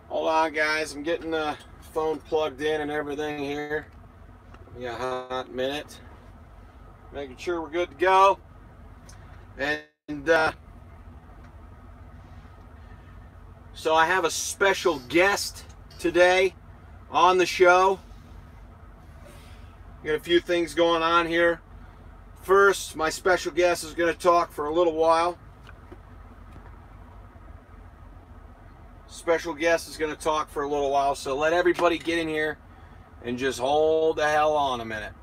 Hold on, guys. I'm getting the phone plugged in and everything here. Give me a hot minute. Making sure we're good to go. And so I have a special guest today on the show. Got a few things going on here. First, my special guest is going to talk for a little while. Special guest is going to talk for a little while, so let everybody get in here and just hold the hell on a minute.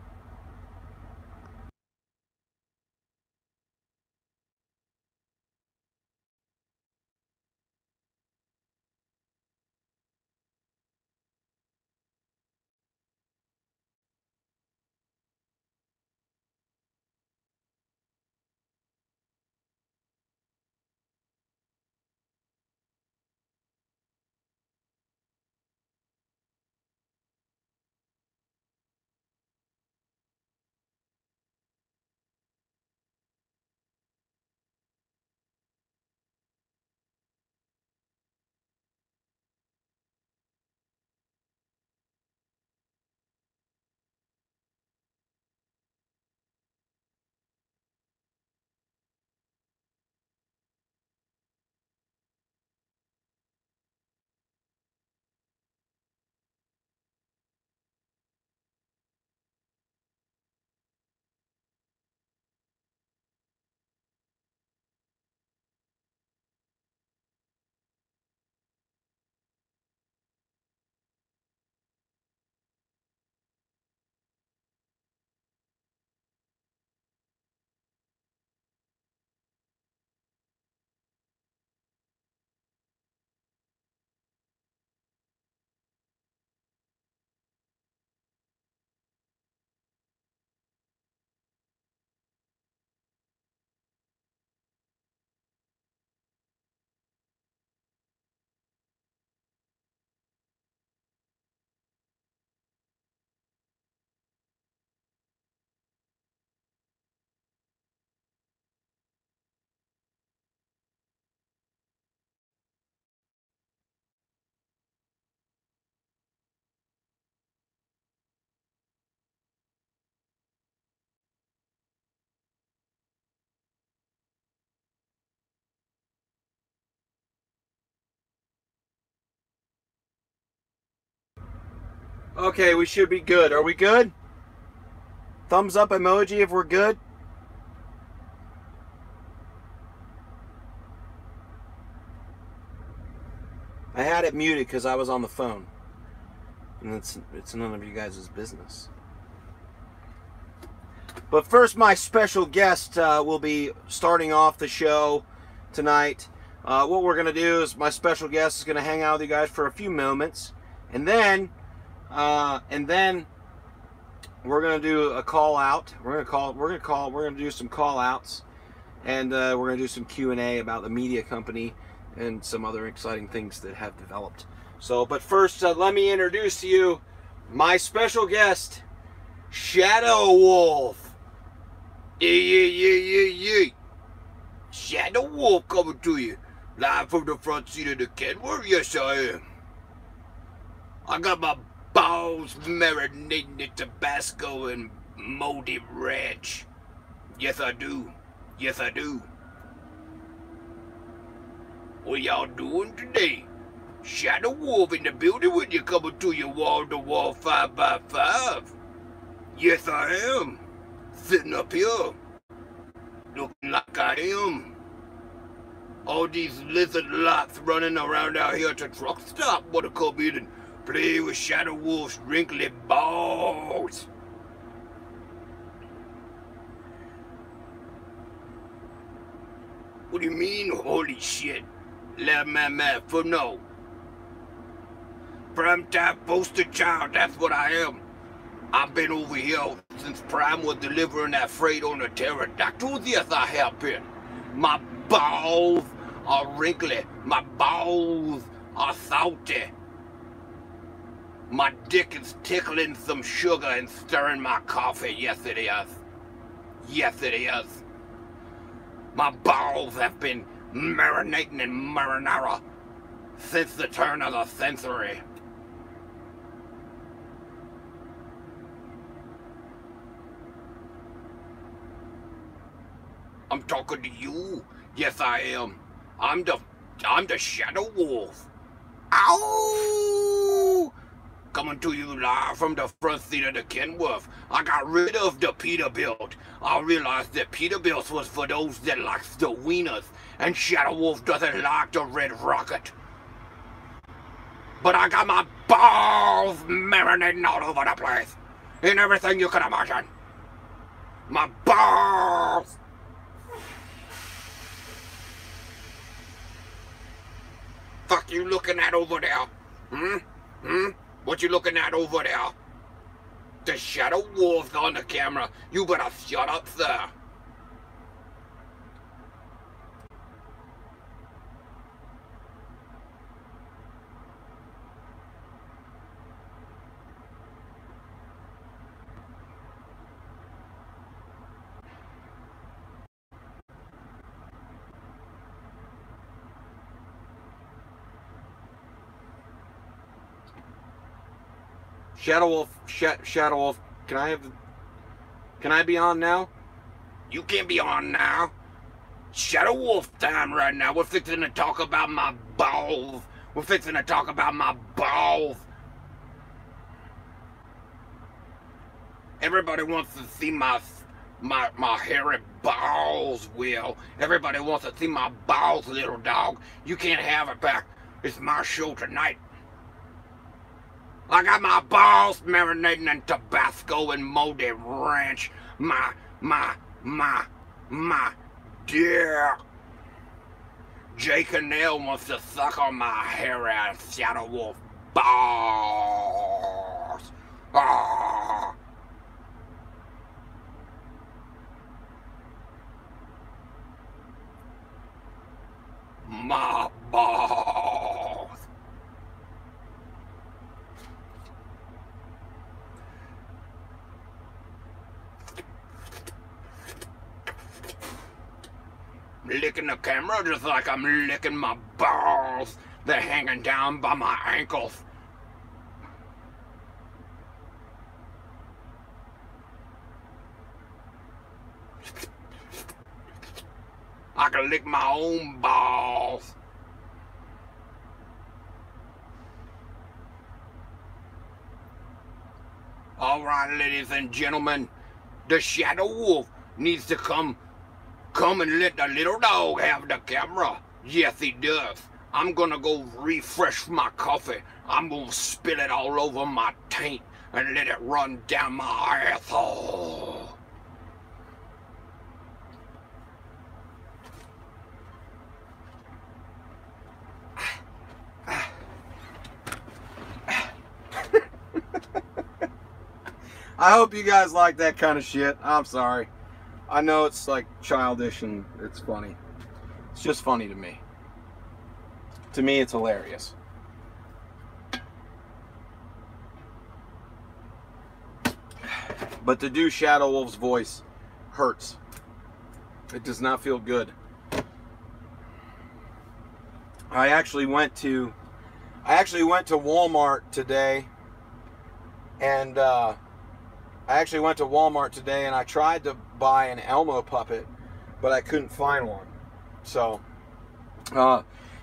Okay, we should be good. Are we good? Thumbs up emoji if we're good. I had it muted because I was on the phone. And it's none of you guys' business. But first, my special guest will be starting off the show tonight. What we're going to do is my special guest is going to hang out with you guys for a few moments. And then we're going to do a call out. We're going to do some call outs. And we're going to do some Q&A about the media company and some other exciting things that have developed. So, but first, let me introduce to you my special guest, Shadow Wolf. Yeah. Shadow Wolf coming to you, live from the front seat of the Kenworth. Yes, I am. I got my balls marinating in Tabasco and moldy ranch. Yes, I do. Yes, I do. What y'all doing today? Shadow Wolf in the building with you, coming to you wall-to-wall 5x5. Yes, I am. Sitting up here, looking like I am. All these lizard lots running around out here at the truck stop want to come in and play with Shadow Wolf's wrinkly balls. What do you mean, holy shit? Let man for no. Primetime poster child, that's what I am. I've been over here since Prime was delivering that freight on the pterodactyls. Yes, I have been. My balls are wrinkly. My balls are salty. My dick is tickling some sugar and stirring my coffee. Yes, it is. Yes, it is. My balls have been marinating in marinara since the turn of the century. I'm talking to you. Yes, I am. I'm the Shadow Wolf. Ow! Coming to you live from the front seat of the Kenworth. I got rid of the Peterbilt. I realized that Peterbilt was for those that likes the wieners, and Shadow Wolf doesn't like the Red Rocket. But I got my balls marinating all over the place, in everything you can imagine. My balls. Fuck you looking at over there? What you looking at over there? The Shadow Wolf's on the camera. You better shut up, sir. Shadow Wolf, can I be on now? You can't be on now. Shadow Wolf time right now. We're fixing to talk about my balls. We're fixing to talk about my balls. Everybody wants to see my hairy balls, Will. Everybody wants to see my balls, Little Dog. You can't have it back. It's my show tonight. I got my balls marinating in Tabasco and Moldy Ranch. My dear. QnA wants to suck on my hairy Shadow Wolf balls. Ah. My balls. Licking the camera just like I'm licking my balls. They're hanging down by my ankles. I can lick my own balls. All right, ladies and gentlemen, the Shadow Wolf needs to come and let the Little Dog have the camera. Yes, he does. I'm gonna go refresh my coffee. I'm gonna spill it all over my taint and let it run down my asshole. I hope you guys like that kind of shit. I'm sorry. I know it's like childish and it's funny. It's just funny to me. To me, it's hilarious. But to do Shadow Wolf's voice hurts. It does not feel good. I actually went to Walmart today, and I tried to buy an Elmo puppet, but I couldn't find one. So,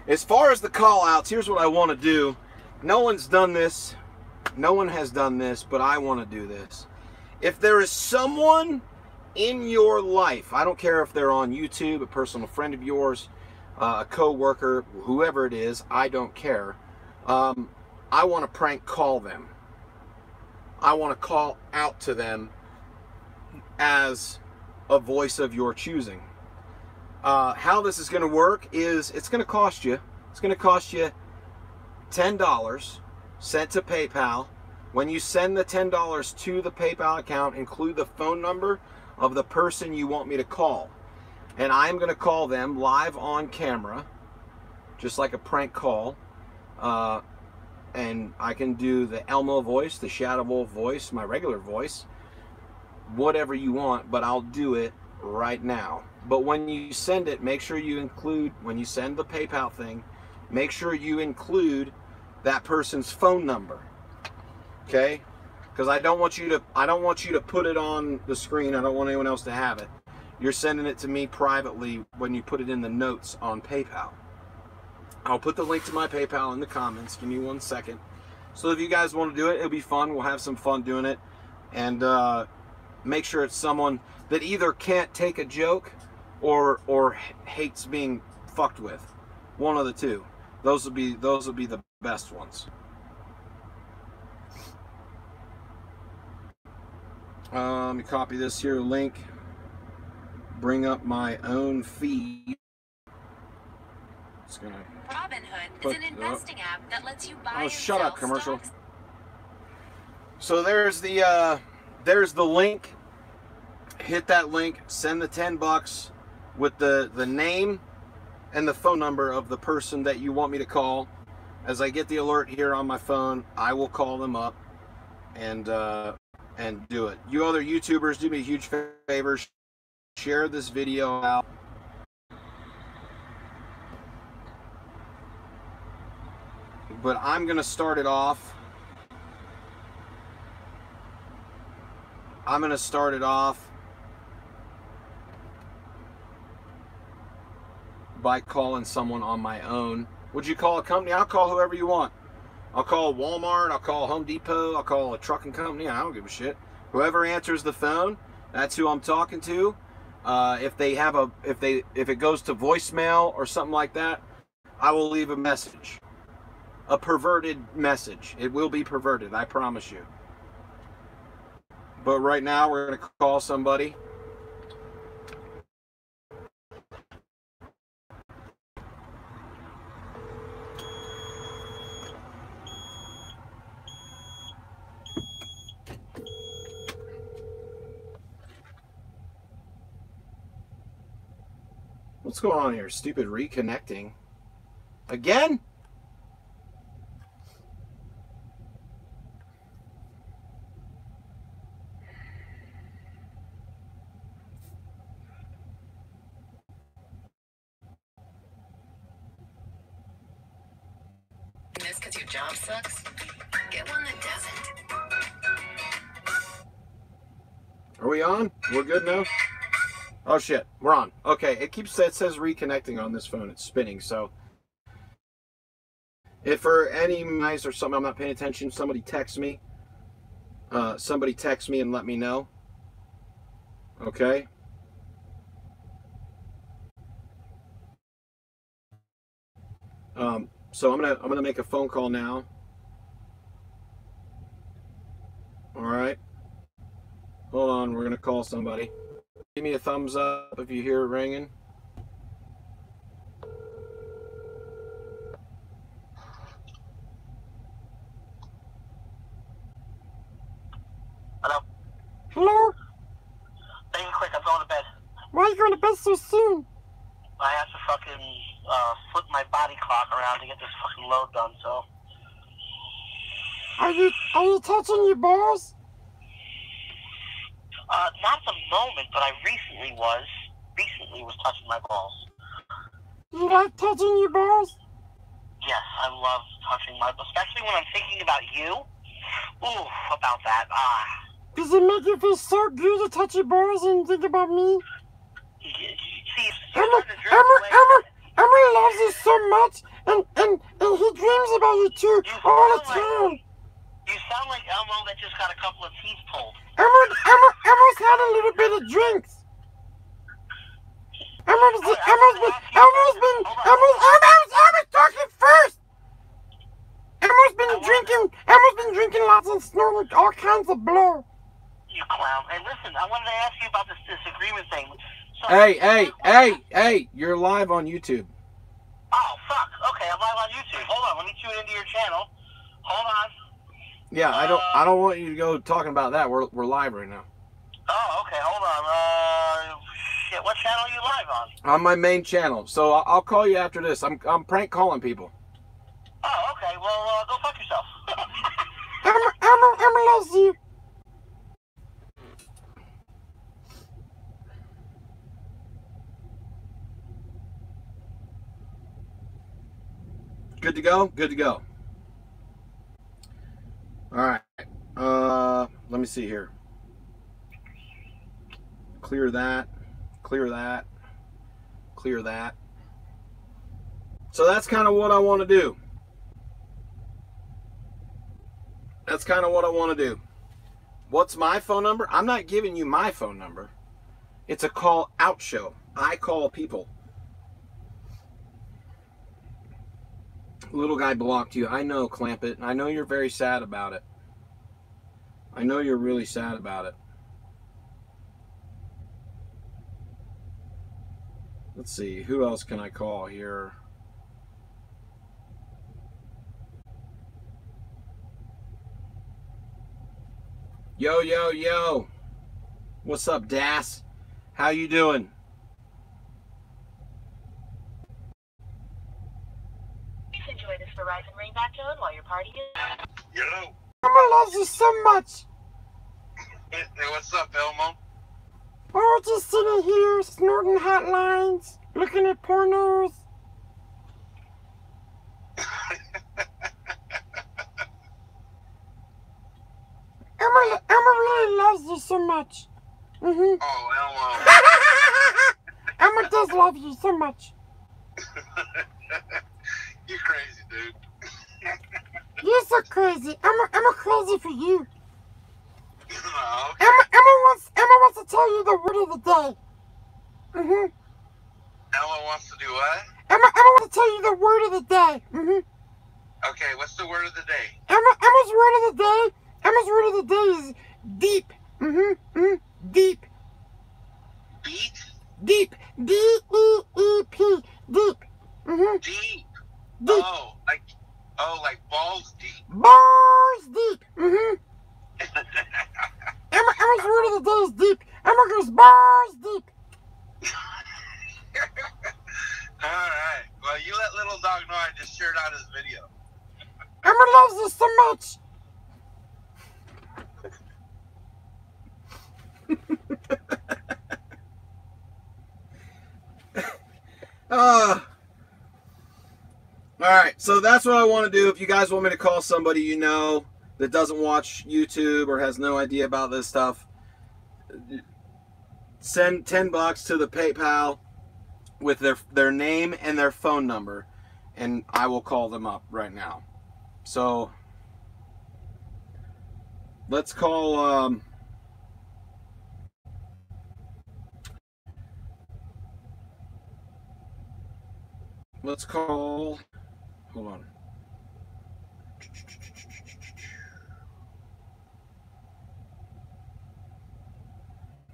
as far as the call outs, here's what I want to do. No one's done this. No one has done this, but I want to do this. If there is someone in your life, I don't care if they're on YouTube, a personal friend of yours, a co-worker, whoever it is, I don't care. I want to prank call them. I want to call out to them as a voice of your choosing. How this is going to work is it's going to cost you. It's going to cost you $10 sent to PayPal. When you send the $10 to the PayPal account, include the phone number of the person you want me to call. And I'm going to call them live on camera, just like a prank call. And I can do the Elmo voice, the Shadow Wolf voice, my regular voice, whatever you want, but I'll do it right now. But when you send it, make sure you include, when you send the PayPal thing, make sure you include that person's phone number. Okay? Because I don't want you to put it on the screen. I don't want anyone else to have it. You're sending it to me privately when you put it in the notes on PayPal. I'll put the link to my PayPal in the comments. Give me 1 second. So if you guys want to do it, it'll be fun. We'll have some fun doing it. And make sure it's someone that either can't take a joke or hates being fucked with. One of the two. Those will be the best ones. Let me copy this here link. Bring up my own feed. It's gonna. Robinhood is an investing app that lets you buy and shut sell up, commercial. stocks. So there's the link. Hit that link. Send the $10 with the name and the phone number of the person that you want me to call. As I get the alert here on my phone, I will call them up and do it. You other YouTubers, do me a huge favor. Share this video out. But I'm going to start it off. By calling someone on my own. Would you call a company? I'll call whoever you want. I'll call Walmart, I'll call Home Depot, I'll call a trucking company. I don't give a shit. Whoever answers the phone, that's who I'm talking to. If it goes to voicemail or something like that, I will leave a message. A perverted message. It will be perverted, I promise you. But right now we're going to call somebody. What's going on here? Stupid reconnecting. Again? This because your job sucks? Get one that doesn't. Are we on? We're good now? Oh shit, we're on. Okay, it says reconnecting on this phone. It's spinning, so if for any nice or something I'm not paying attention, somebody text me. Somebody text me and let me know. Okay? So I'm gonna make a phone call now. All right. Hold on, we're gonna call somebody. Give me a thumbs up if you hear it ringing. Hello? Hello? Being quick, I'm going to bed. Why are you going to bed so soon? I have to fucking flip my body clock around to get this fucking load done, so. Are you touching your balls? Not at the moment, but I recently was touching my balls. You like touching your balls? Yes, I love touching my balls, especially when I'm thinking about you. Ooh, about that. Does it make you feel so good to touch your balls and think about me? See, Emma loves you so much, and he dreams about you too all the time. You sound like Elmo that just got a couple of teeth pulled. Emma's had a little bit of drinks. Emma's talking first. Emma's been drinking lots and snorting all kinds of blow. You clown. Hey, listen, I wanted to ask you about this agreement thing. So, Hey, you're live on YouTube. Oh, fuck. Okay, I'm live on YouTube. Hold on, let me tune into your channel. Hold on. Yeah, I don't want you to go talking about that. We're live right now. Oh, okay, hold on. Shit, what channel are you live on? On my main channel. So I'll call you after this. I'm prank calling people. Oh, okay. Well, go fuck yourself. Emma loves you. Good to go? Good to go. All right. Let me see here. Clear that. Clear that. Clear that. So that's kind of what I want to do. That's kind of what I want to do. What's my phone number? I'm not giving you my phone number. It's a call out show. I call people. Little guy blocked you. I know, Clamp It. I know you're very sad about it. I know you're really sad about it. Let's see. Who else can I call here? Yo, yo, yo. What's up, Das? How you doing? Please enjoy this Verizon ringback tone while your party is... Hello. Elmo loves you so much. Hey, what's up, Elmo? Oh, just sitting here, snorting hot lines, looking at pornos. Elmo really loves you so much. Mm-hmm. Oh, Elmo. Elmo does love you so much. You're crazy, dude. You're so crazy. Elmo crazy for you. Oh, okay. Emma wants to tell you the word of the day. Mm-hmm. Elmo wants to do what? Emma wants to tell you the word of the day. Mm-hmm. Okay, what's the word of the day? Emma's word of the day. Emma's word of the day is deep. Deep. Beat? Deep. D-E-E-P. Deep. Deep. Deep. Like balls deep. Bars deep. Emma's word of the day is deep. Emma goes bars deep. Alright. Well, you let Little Dawg know I just shared out his video. Emma loves you so much. Alright, so that's what I want to do. If you guys want me to call somebody you know that doesn't watch YouTube or has no idea about this stuff, send $10 to the PayPal with their name and their phone number, and I will call them up right now. So let's call hold on.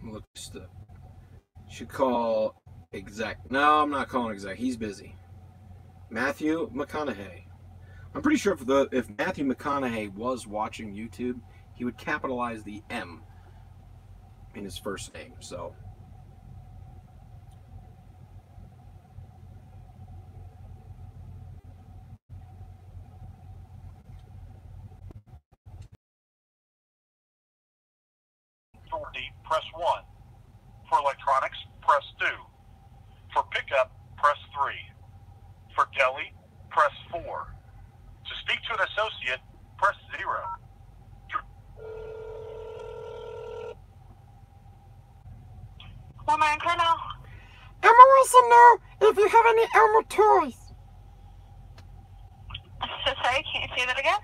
Look, should call Exec. No, I'm not calling Exec. He's busy. Matthew McConaughey. I'm pretty sure if Matthew McConaughey was watching YouTube, he would capitalize the M in his first name. So. For deep, press 1. For electronics, press 2. For pickup, press 3. For deli, press 4. To speak to an associate, press 0. Woman, Colonel. Emma wants to know if you have any Elmo toys. So sorry, can you say that again?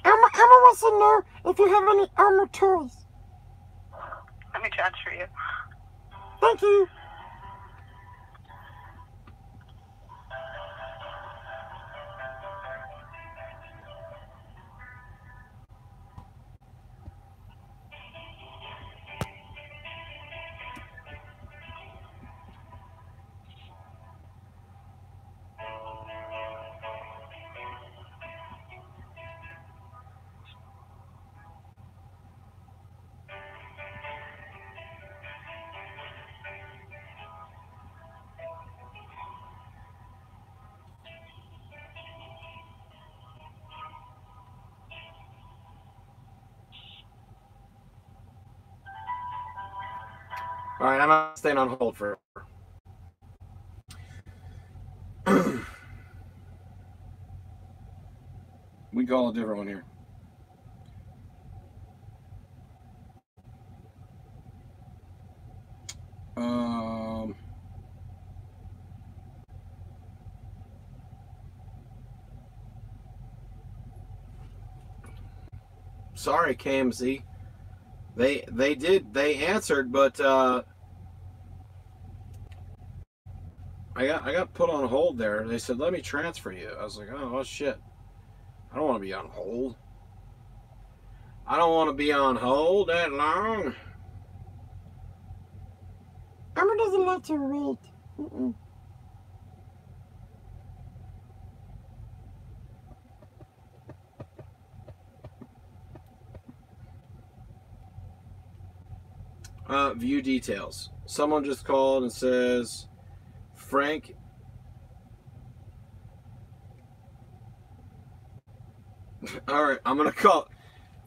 Emma wants to know if you have any Elmo toys. Let me transfer you. Thank you. All right, I'm not staying on hold forever. We call a different one here. Sorry, KMZ. They answered, but I got put on hold there. They said, let me transfer you. I was like, oh shit. I don't want to be on hold. I don't want to be on hold that long. Emma doesn't like to wait. Mm-mm. View details. Someone just called and says, Frank. All right, I'm gonna call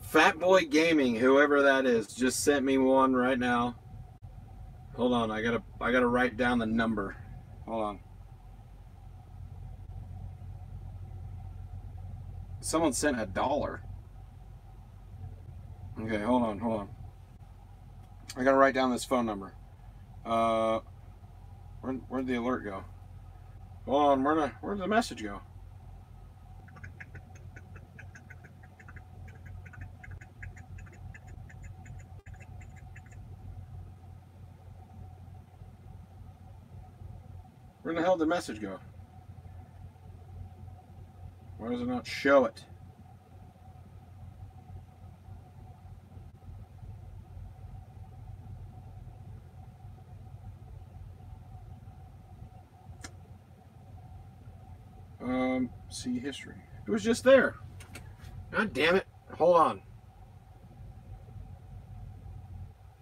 Fat Boy Gaming, whoever that is, just sent me one right now. Hold on, I gotta write down the number. Hold on. Someone sent $1. Okay, hold on. I gotta write down this phone number. Where'd the alert go? Hold on, where'd the message go? Where the hell did the message go? Why does it not show it? See history. It was just there. God damn it. Hold on.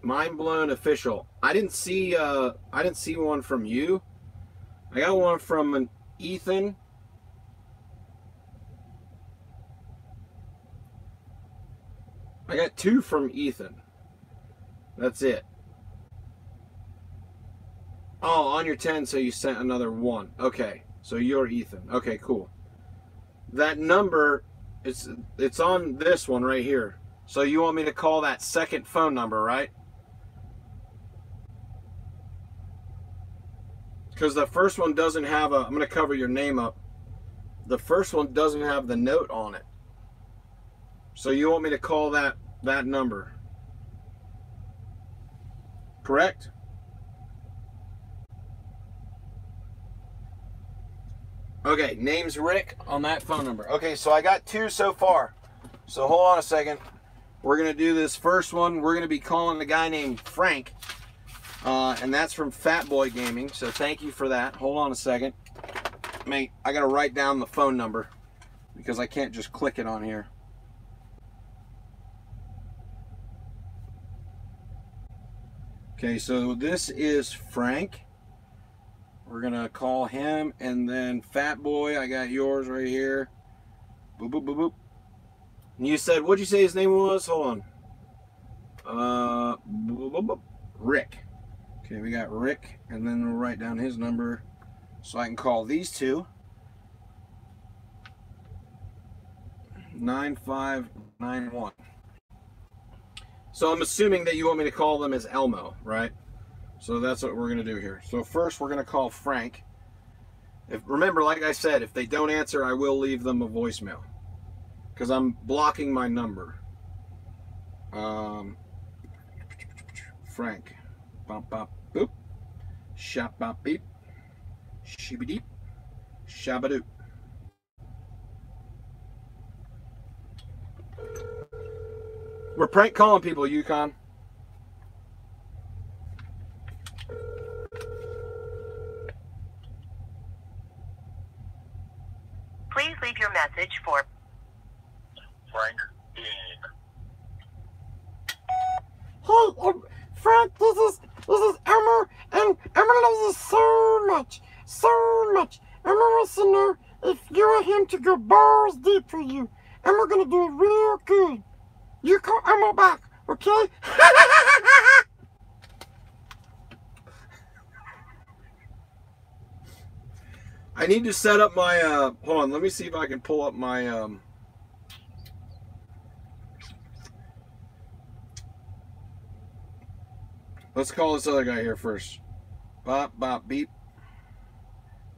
Mind blown official. I didn't see one from you. I got one from an Ethan. I got 2 from Ethan. That's it. Oh, on your 10, so you sent another 1. Okay, so you're Ethan. Okay, cool. That number, it's on this one right here. So you want me to call that second phone number, right? Because the first one doesn't have a, I'm going to cover your name up. The first one doesn't have the note on it. So you want me to call that number. Correct? Okay, name's Rick on that phone number. Okay, so I got 2 so far. So hold on a second. We're going to do this first one. We're going to be calling a guy named Frank. And that's from Fat Boy Gaming. So thank you for that. Hold on a second. Mate, I got to write down the phone number because I can't just click it on here. Okay, so this is Frank. We're going to call him, and then Fat Boy, I got yours right here. Boop, boop, boop, boop. And you said, what'd you say his name was? Hold on. Boop, boop, boop. Rick. Okay, we got Rick, and then we'll write down his number so I can call these 2. 9591. So I'm assuming that you want me to call them as Elmo, right? So that's what we're going to do here. So first we're going to call Frank. Remember, like I said, if they don't answer, I will leave them a voicemail. Because I'm blocking my number. Frank. Bop, bop, boop. Shop, bop, beep. Shibby-deep. Shabadoop. We're prank calling people, Yukon. Please leave your message for Frank. Hey, Frank, this is Emma, and Emma loves you so much. Emma wants to know if you want him to go balls deep for you. And we're gonna do it real good. You call Emma back, okay? I need to set up my, hold on, let me see if I can pull up my, Let's call this other guy here first. Bop, bop, beep.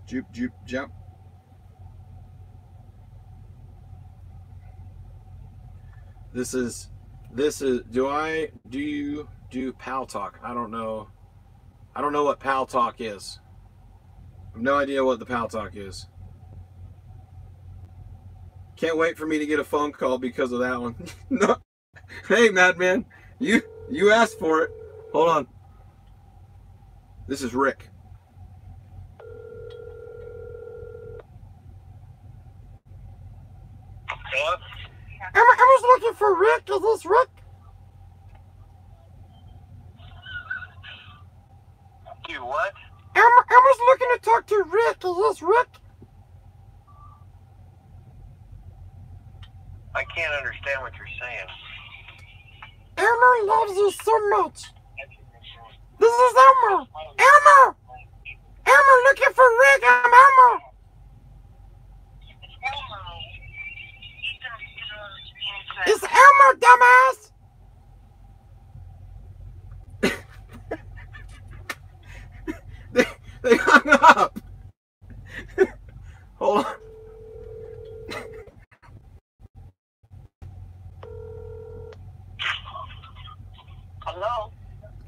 Joop, joop, jump. This is, do you do Pal Talk? I don't know. I don't know what Pal Talk is. I have no idea what the Pal Talk is. Can't wait for me to get a phone call because of that one. No. Hey, Madman, you asked for it. Hold on. This is Rick. Hello? I was looking for Rick. Is this Rick? You what? I was looking to talk to Rick. Is this Rick? I can't understand what you're saying. Elmer loves you so much. This is Elmer. Elmer! Elmer, looking for Rick. I'm Elmer. It's Elmer, dumbass. They hung up. Hold on. Hello?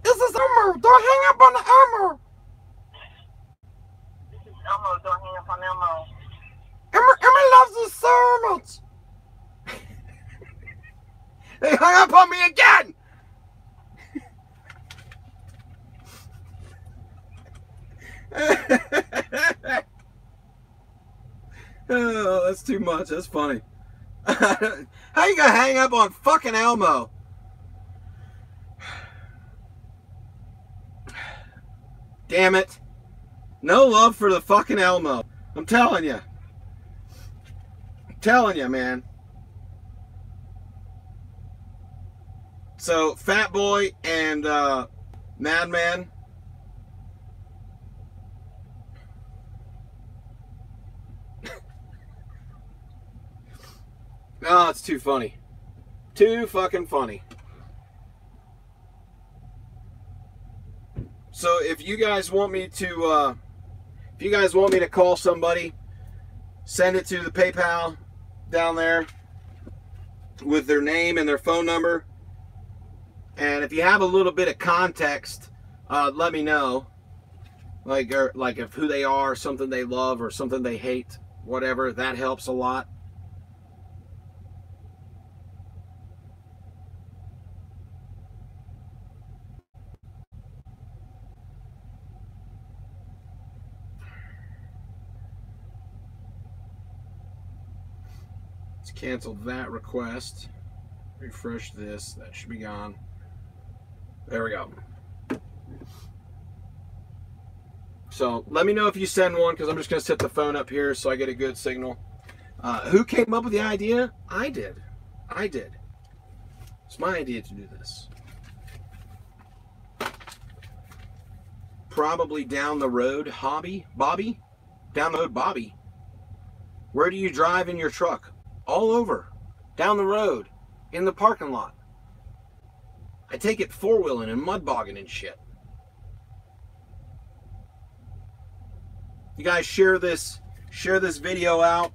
This is Elmer. Don't hang up on the Elmer. This is Elmo. Don't hang up on Elmo. Elmer loves you so much. They hung up on me again. Oh, that's too much. That's funny. How you gonna hang up on fucking Elmo? Damn it. No love for the fucking Elmo. I'm telling you. I'm telling you, man. So, Fat Boy and Madman. Oh, it's too funny. Too fucking funny. So if you guys want me to call somebody, send it to the PayPal down there with their name and their phone number. And if you have a little bit of context, let me know. Like if who they are, something they love or something they hate, whatever, that helps a lot. Let's cancel that request. Refresh this. That should be gone. There we go. So let me know if you send one, because I'm just going to set the phone up here so I get a good signal. Who came up with the idea? I did. It's my idea to do this. Probably down the road, Bobby? Down the road, Bobby. Where do you drive in your truck? All over. Down the road. In the parking lot. I take it four-wheeling and mud bogging and shit. You guys share this video out.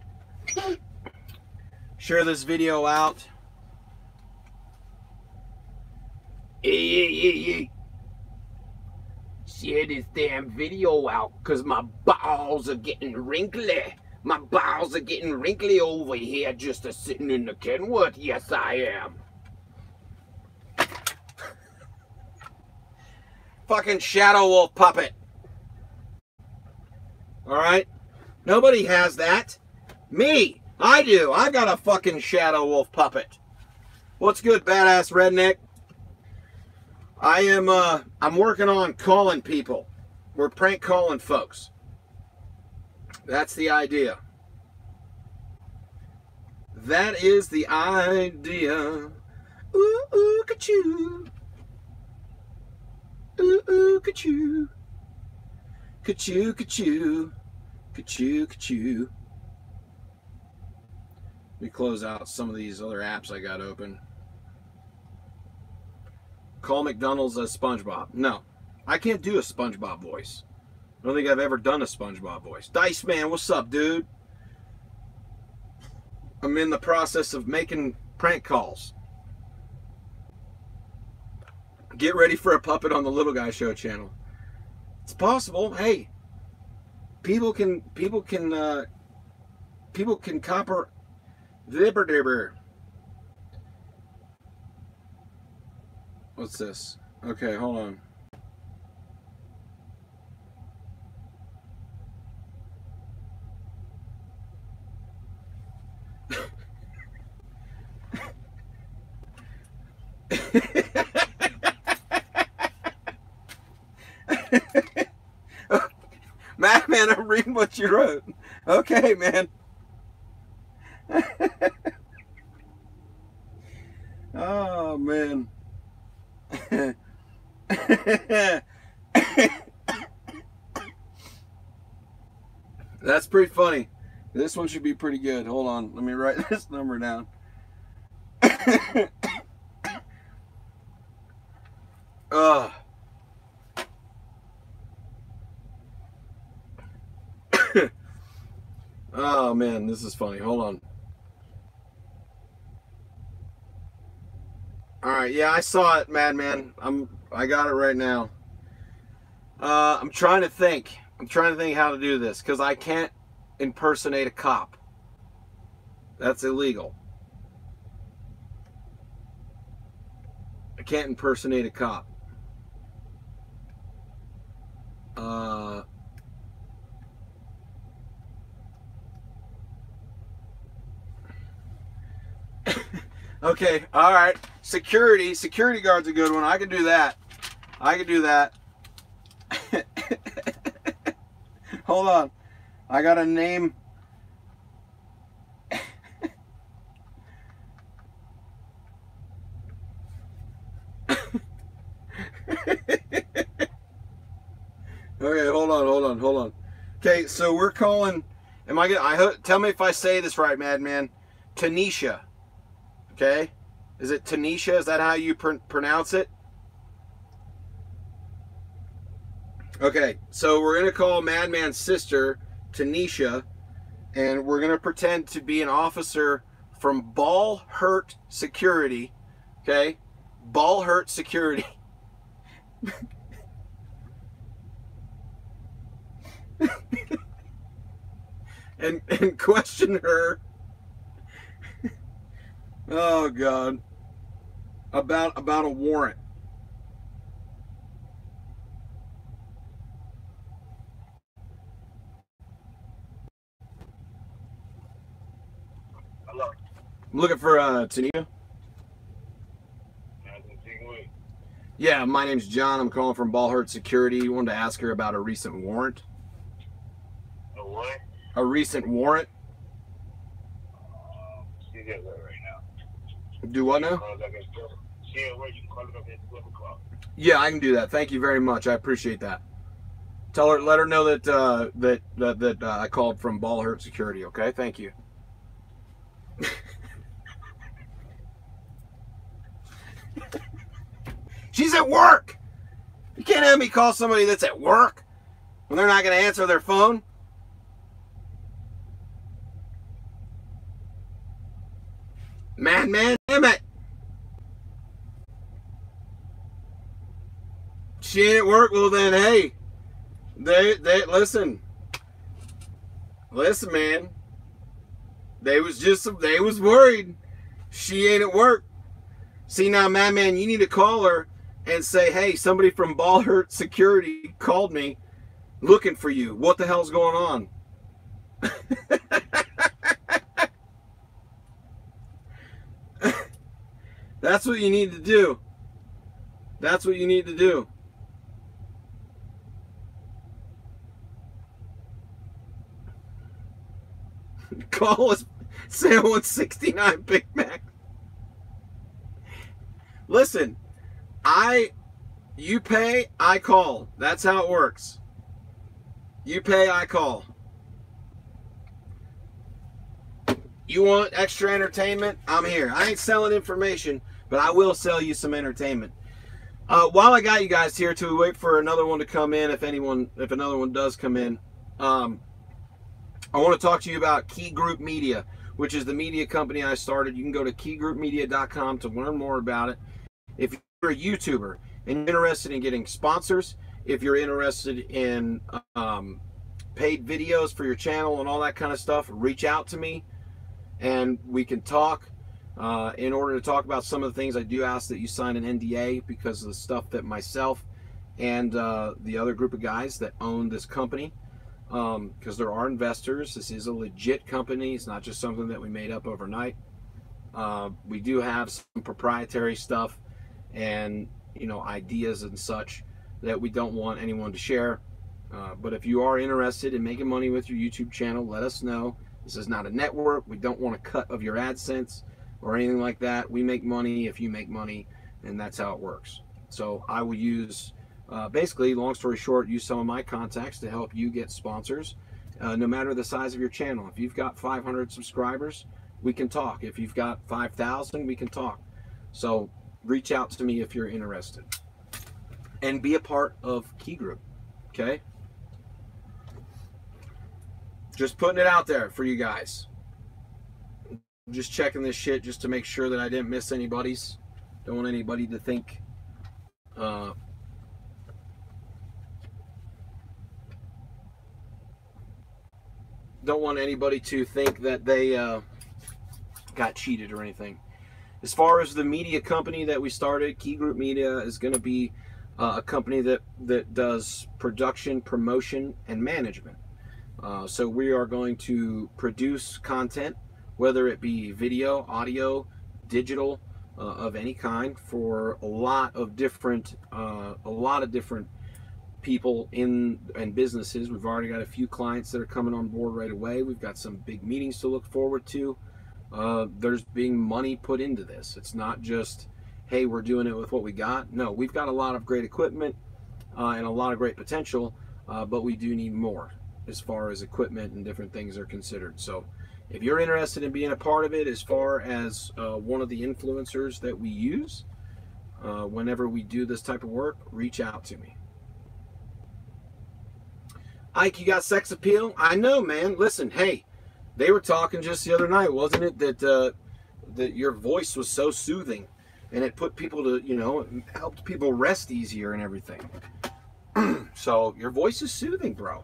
Share this video out. Hey. Share this damn video out, cause my balls are getting wrinkly. My balls are getting wrinkly over here just a sitting in the Kenworth. Yes, I am. Fucking Shadow Wolf puppet. Alright? Nobody has that. Me. I do. I got a fucking Shadow Wolf puppet. What's good, badass redneck? I'm working on calling people. We're prank calling folks. That's the idea. That is the idea. Ooh, ooh, ka-choo. Ooh, ooh, ka-choo. Ka-choo, ka-choo. Ka-choo, ka-choo. Let me close out some of these other apps I got open. Call McDonald's as SpongeBob. No, I can't do a SpongeBob voice. I don't think I've ever done a SpongeBob voice. Dice Man, what's up, dude? I'm in the process of making prank calls. Get ready for a puppet on the Little Guy Show channel. It's possible. Hey, people can copper dibber. What's this? Okay, hold on. Madman, I'm reading what you wrote. Okay, man. Oh, man. That's pretty funny. This one should be pretty good. Hold on. Let me write this number down. Oh man, this is funny. Hold on. All right, yeah, I saw it, Madman. I got it right now. I'm trying to think. I'm trying to think how to do this because I can't impersonate a cop. That's illegal. I can't impersonate a cop. Okay, all right. Security guard's a good one. I can do that. I can do that. Hold on. I got a name. Okay, hold on. Okay, so we're calling. Am I gonna? Tell me if I say this right, Madman. Tanisha. Okay, is it Tanisha? Is that how you pronounce it? Okay, so we're gonna call Madman's sister Tanisha, and we're gonna pretend to be an officer from Ball Hurt Security. Okay, Ball Hurt Security. and question her. Oh God. About a warrant. Hello. I'm looking for Tanisha. Yeah, my name's John. I'm calling from Ball Hurt Security. Wanted to ask her about a recent warrant. A what? A recent warrant. She get that right now. Do what now? She at work. You can call her up at 12 o'clock. Yeah, I can do that. Thank you very much. I appreciate that. Tell her, let her know that I called from Ball Hurt Security. Okay, thank you. She's at work. You can't have me call somebody that's at work when they're not going to answer their phone. Madman, damn it. She ain't at work. Well then, hey, they listen, man. They was worried. She ain't at work. See now, Madman, you need to call her and say, hey, somebody from Ball Hurt Security called me looking for you. What the hell's going on? That's what you need to do. That's what you need to do. Call us. Say I want 69 Big Mac. Listen, you pay, I call. That's how it works. You pay, I call. You want extra entertainment? I'm here. I ain't selling information, but I will sell you some entertainment. While I got you guys here, to wait for another one to come in, if another one does come in, I want to talk to you about Key Group Media, which is the media company I started. You can go to keygroupmedia.com to learn more about it. If you're a YouTuber and you're interested in getting sponsors, if you're interested in paid videos for your channel and all that kind of stuff, reach out to me and we can talk. In order to talk about some of the things, I do ask that you sign an NDA because of the stuff that myself and the other group of guys that own this company, because there are investors. This is a legit company. It's not just something that we made up overnight. We do have some proprietary stuff and, you know, ideas and such that we don't want anyone to share. But if you are interested in making money with your YouTube channel, let us know. This is not a network. We don't want a cut of your AdSense or anything like that. We make money if you make money, and that's how it works. So I will use, basically, long story short, use some of my contacts to help you get sponsors, no matter the size of your channel. If you've got 500 subscribers, we can talk. If you've got 5,000, we can talk. So reach out to me if you're interested. And be a part of Key Group, okay? Just putting it out there for you guys. Just checking this shit just to make sure that I didn't miss anybody's. Don't want anybody to think don't want anybody to think that they got cheated or anything. As far as the media company that we started, Key Group Media is going to be a company that does production, promotion, and management. So we are going to produce content, whether it be video, audio, digital, of any kind, for a lot of different people and businesses. We've already got a few clients that are coming on board right away. We've got some big meetings to look forward to. There's being money put into this. It's not just, hey, we're doing it with what we got. No, we've got a lot of great equipment and a lot of great potential, but we do need more as far as equipment and different things are considered. So if you're interested in being a part of it, as far as one of the influencers that we use whenever we do this type of work, reach out to me. Ike, you got sex appeal? I know, man. Listen, hey, they were talking just the other night, wasn't it, that your voice was so soothing and it put people to, you know, it helped people rest easier and everything. So your voice is soothing, bro.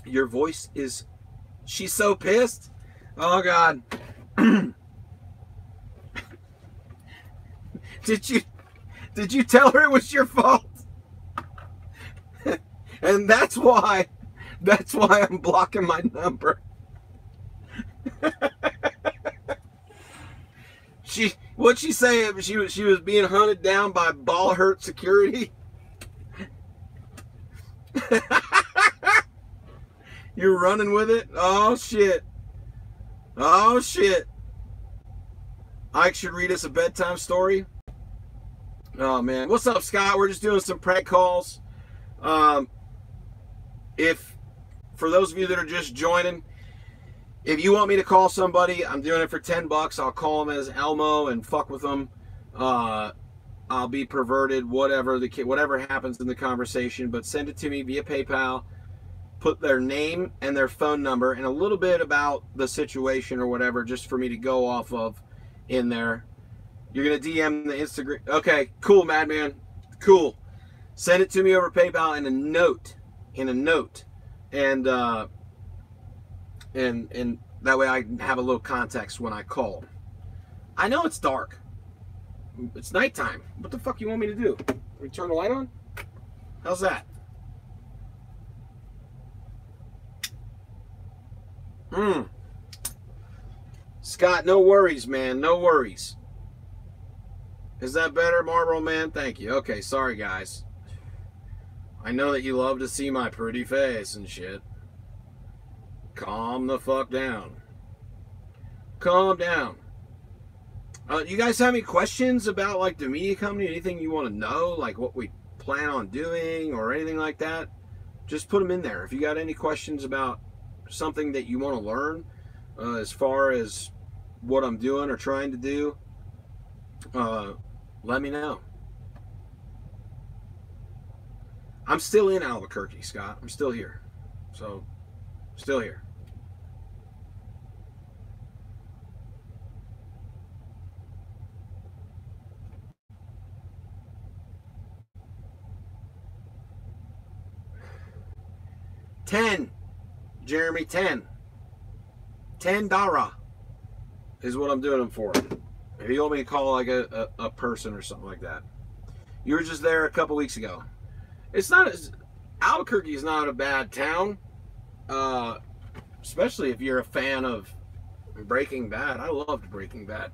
Your voice is... She's so pissed. Oh, God. Did you tell her it was your fault? And that's why I'm blocking my number. What'd she say? She was being hunted down by ball hurt security. You're running with it? Oh shit. Oh shit. Ike should read us a bedtime story. Oh man. What's up, Scott? We're just doing some prank calls. If for those of you that are just joining, if you want me to call somebody, I'm doing it for $10. I'll call them as Elmo and fuck with them. I'll be perverted, whatever happens in the conversation, but send it to me via PayPal. Put their name and their phone number and a little bit about the situation or whatever, just for me to go off of in there. You're gonna DM the Instagram. Okay, cool, Madman. Cool. Send it to me over PayPal in a note. And that way I have a little context when I call. I know it's dark. It's nighttime. What the fuck you want me to do? We turn the light on? How's that? Scott, no worries, man. No worries. Is that better, Marlboro Man? Thank you. Okay, sorry, guys. I know that you love to see my pretty face and shit. Calm the fuck down. Calm down. You guys have any questions about, like, the media company? Anything you want to know? Like, what we plan on doing or anything like that? Just put them in there. If you got any questions about something that you want to learn, as far as what I'm doing or trying to do, let me know. I'm still in Albuquerque, Scott. I'm still here. So, still here. $10, Jeremy, $10 is what I'm doing them for. If you want me to call like a person or something like that. You were just there a couple weeks ago. It's not as Albuquerque is not a bad town, especially if you're a fan of Breaking Bad. I loved Breaking Bad.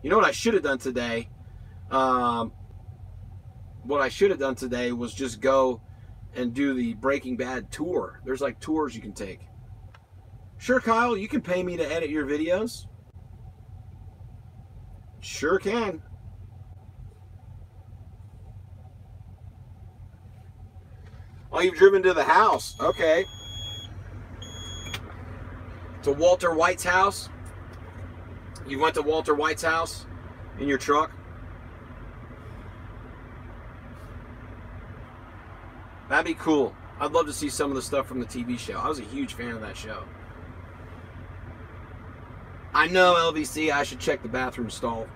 You know what I should have done today? What I should have done today was just go and do the Breaking Bad tour. There's like tours you can take. Sure, Kyle, you can pay me to edit your videos. Sure can. Oh, you've driven to the house. Okay. To Walter White's house? You went to Walter White's house in your truck? That'd be cool. I'd love to see some of the stuff from the TV show. I was a huge fan of that show. I know, LVC, I should check the bathroom stall.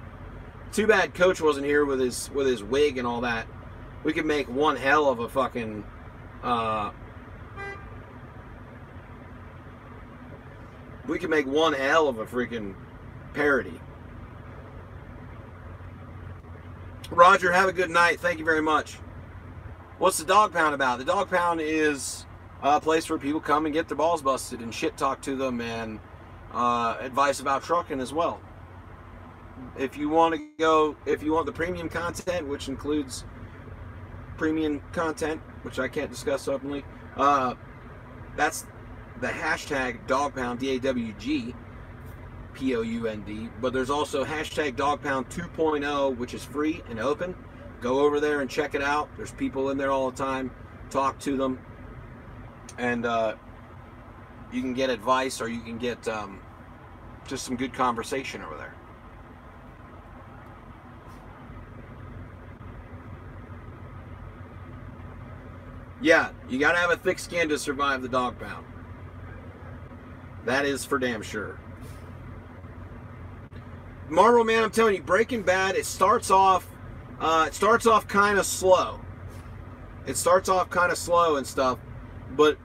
Too bad Coach wasn't here with his wig and all that. We could make one hell of a fucking... we could make one hell of a freaking parody. Roger, have a good night. Thank you very much. What's the Dog Pound about? The Dog Pound is a place where people come and get their balls busted and shit talk to them and advice about trucking as well. If you want to go, if you want the premium content, which includes premium content, which I can't discuss openly, that's the hashtag DogPound, DAWG POUND. But there's also hashtag DogPound 2.0, which is free and open. Go over there and check it out. There's people in there all the time. Talk to them, and you can get advice, or you can get just some good conversation over there. Yeah, you gotta have a thick skin to survive the Dog Pound. That is for damn sure. Marvel Man, I'm telling you, Breaking Bad, it starts off kind of slow. It starts off kind of slow and stuff, but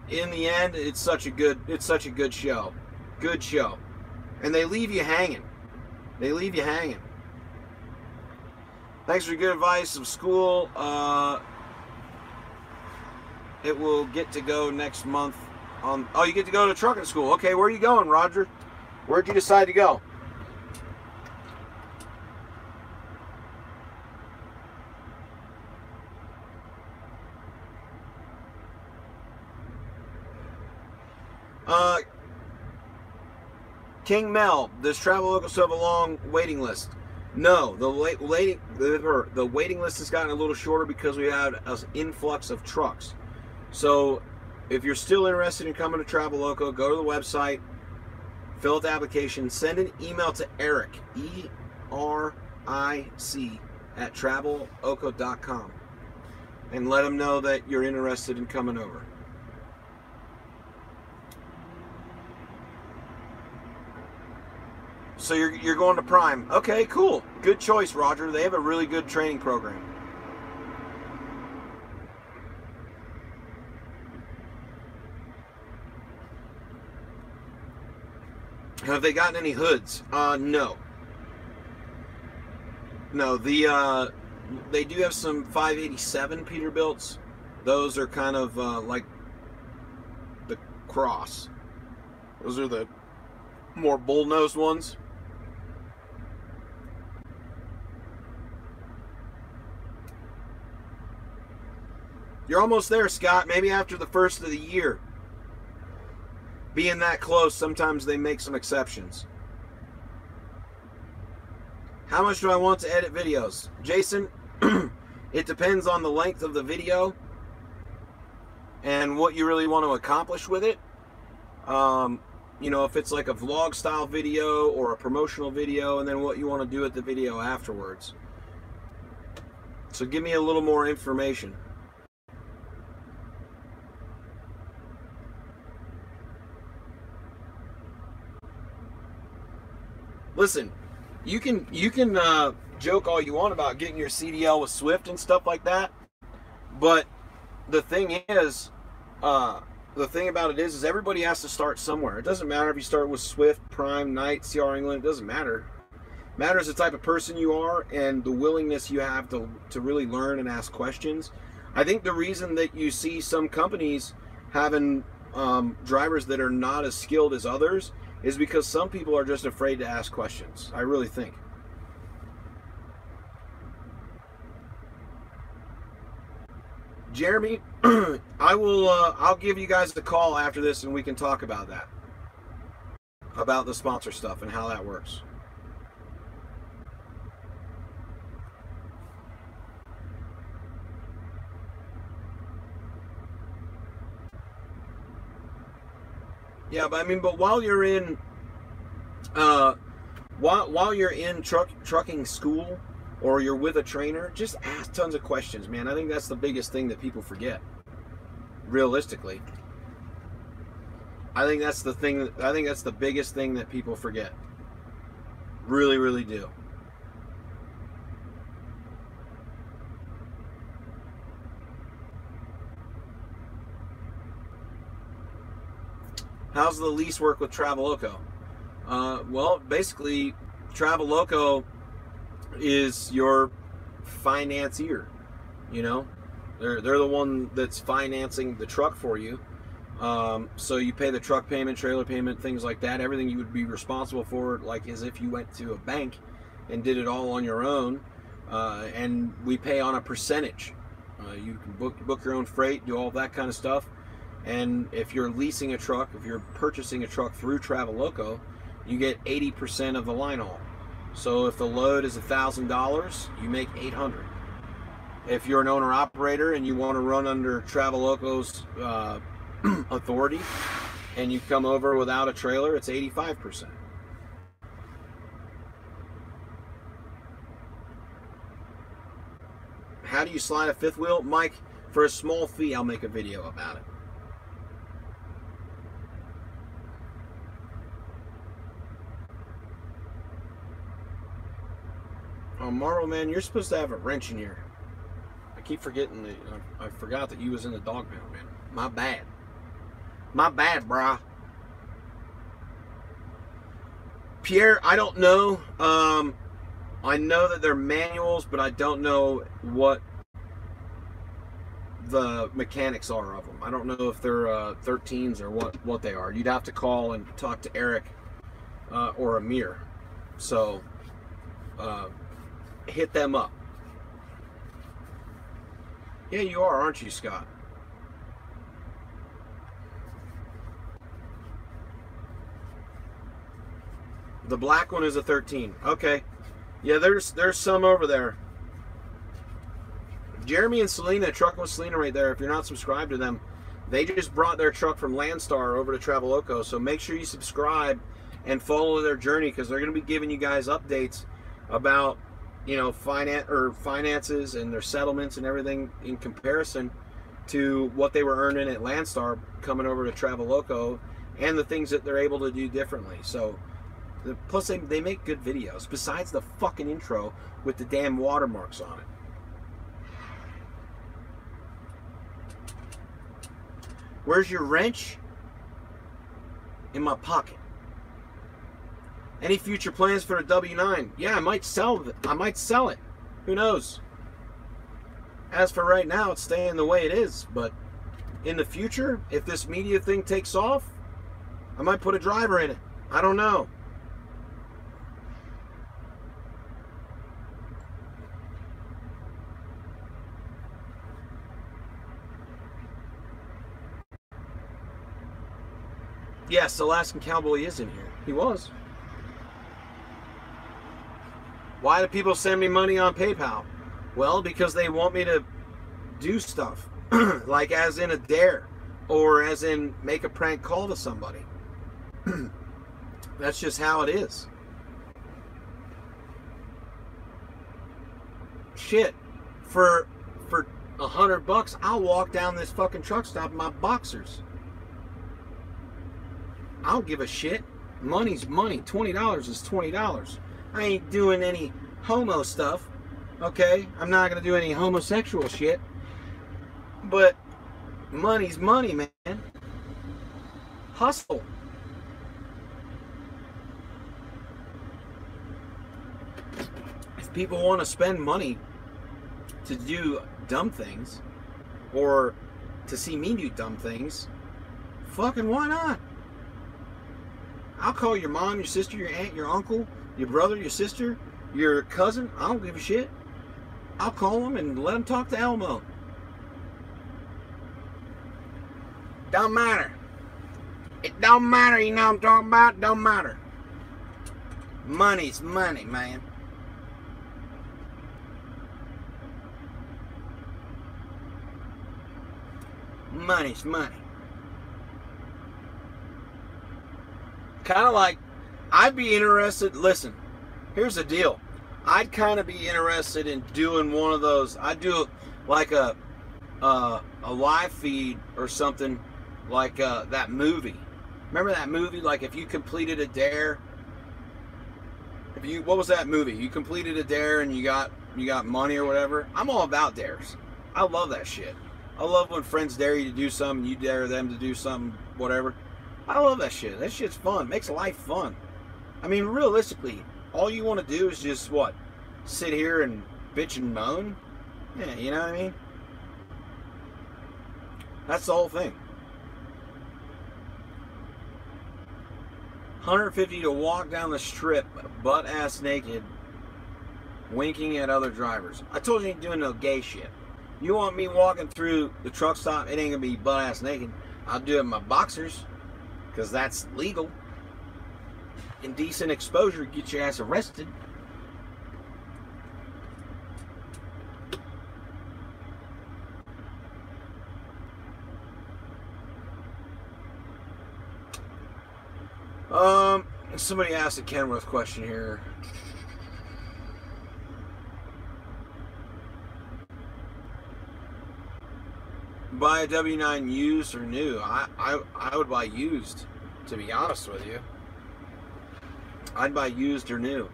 in the end, it's such a good show. Good show. And they leave you hanging. They leave you hanging. Thanks for your good advice of school. It will get to go next month on... Oh, you get to go to trucking school. Okay, where are you going, Roger? Where'd you decide to go? King Mel, does Travel Local still have a long waiting list? No, the waiting list has gotten a little shorter because we had an influx of trucks. So if you're still interested in coming to Travel Local, go to the website, fill out the application, send an email to Eric, ERIC, at traveloco.com, and let him know that you're interested in coming over. So you're going to Prime. Okay, cool. Good choice, Roger. They have a really good training program. Have they gotten any hoods? No. No, they do have some 587 Peterbilts. Those are kind of like the Cross. Those are the more bull-nosed ones. You're almost there, Scott. Maybe after the first of the year. Being that close, sometimes they make some exceptions. How much do I want to edit videos? Jason, it depends on the length of the video and what you really want to accomplish with it. you know, if it's like a vlog style video or a promotional video, and then what you want to do with the video afterwards. So give me a little more information. Listen, you can joke all you want about getting your CDL with Swift and stuff like that, but the thing is, the thing about it is everybody has to start somewhere. It doesn't matter if you start with Swift, Prime, Knight, CR England. It doesn't matter. It matters the type of person you are and the willingness you have to really learn and ask questions. I think the reason that you see some companies having drivers that are not as skilled as others is because some people are just afraid to ask questions. I really think. Jeremy, I'll give you guys a call after this and we can talk about that. About the sponsor stuff and how that works. Yeah, but I mean, but while you're in while you're in trucking school, or you're with a trainer, just ask tons of questions, man. I think that's the biggest thing that people forget. Realistically, I think that's the thing. I think that's the biggest thing that people forget. Really, really do. How's the lease work with Traveloco? Well, basically, Traveloco is your financier. You know, they're the one that's financing the truck for you. So you pay the truck payment, trailer payment, things like that. Everything you would be responsible for, like as if you went to a bank and did it all on your own. And we pay on a percentage. You can book your own freight, do all that kind of stuff. And if you're leasing a truck, if you're purchasing a truck through Traveloco, you get 80% of the line haul. So if the load is $1,000, you make $800. If you're an owner operator and you want to run under Traveloco's authority, and you come over without a trailer, it's 85%. How do you slide a fifth wheel? Mike, for a small fee, I'll make a video about it. Oh, Marvel Man, you're supposed to have a wrench in here. I keep forgetting that. I forgot that you was in the dog pound, man. My bad. My bad, brah. Pierre, I don't know. I know that they're manuals, but I don't know what the mechanics are of them. I don't know if they're 13s or what they are. You'd have to call and talk to Eric or Amir. So hit them up. Yeah, you are, aren't you, Scott? The black one is a 13. Okay. Yeah, there's some over there. Jeremy and Selena, Trucking with Selena right there. If you're not subscribed to them, they just brought their truck from Landstar over to Traveloco. So make sure you subscribe and follow their journey, because they're going to be giving you guys updates about, you know, finances and their settlements and everything in comparison to what they were earning at Landstar coming over to Traveloco, and the things that they're able to do differently. So plus they make good videos, besides the fucking intro with the damn watermarks on it. Where's your wrench? In my pocket. Any future plans for a W9? Yeah, I might sell it. Who knows? As for right now, it's staying the way it is. But in the future, if this media thing takes off, I might put a driver in it. I don't know. Yes, Alaskan Cowboy is in here. He was. Why do people send me money on PayPal? Well, because they want me to do stuff. Like as in a dare. Or as in make a prank call to somebody. That's just how it is. Shit, for $100, I'll walk down this fucking truck stop in my boxers. I don't give a shit. Money's money. $20 is $20. I ain't doing any homo stuff. Okay, I'm not gonna do any homosexual shit. But money's money, man. Hustle. If people want to spend money to do dumb things, or to see me do dumb things, fucking why not? I'll call your mom, your sister, your aunt, your uncle, your brother, your sister, your cousin. I don't give a shit. I'll call them and let them talk to Elmo. Don't matter. It don't matter, you know what I'm talking about? Don't matter. Money's money, man. Money's money. Kind of like, I'd be interested, listen, here's the deal. I'd kind of be interested in doing one of those. I'd do like a live feed or something like that movie. Remember that movie? Like if you completed a dare. What was that movie? You completed a dare and you got money or whatever. I'm all about dares. I love that shit. I love when friends dare you to do something, you dare them to do something, whatever. I love that shit. That shit's fun. Makes life fun. I mean, realistically, all you want to do is just, what? Sit here and bitch and moan? Yeah, you know what I mean? That's the whole thing. $150 to walk down the strip, butt-ass naked, winking at other drivers. I told you I ain't doing no gay shit. You want me walking through the truck stop, it ain't gonna be butt-ass naked. I'll do it in my boxers, because that's legal. Indecent exposure, get your ass arrested. Somebody asked a Kenworth question here. Buy a W9 used or new? I would buy used, to be honest with you. I'd buy used or new.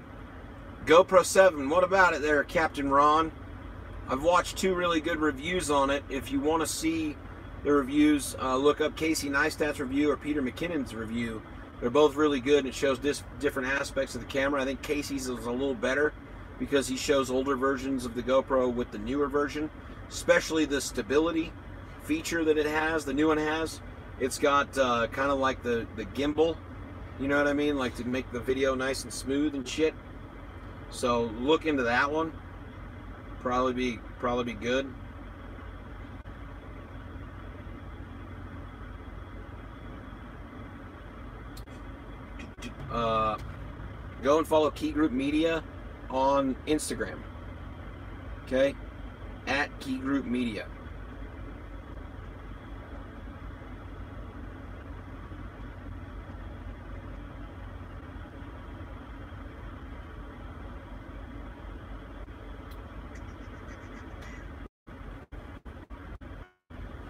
GoPro 7, what about it there, Captain Ron? I've watched 2 really good reviews on it. If you want to see the reviews, look up Casey Neistat's review or Peter McKinnon's review. They're both really good, and it shows different aspects of the camera. I think Casey's is a little better because he shows older versions of the GoPro with the newer version, especially the stability feature that it has, the new one has. It's got kind of like the gimbal, you know what I mean, like to make the video nice and smooth and shit. So look into that one. Probably be good. Go and follow Key Group Media on Instagram. Okay? At Key Group Media.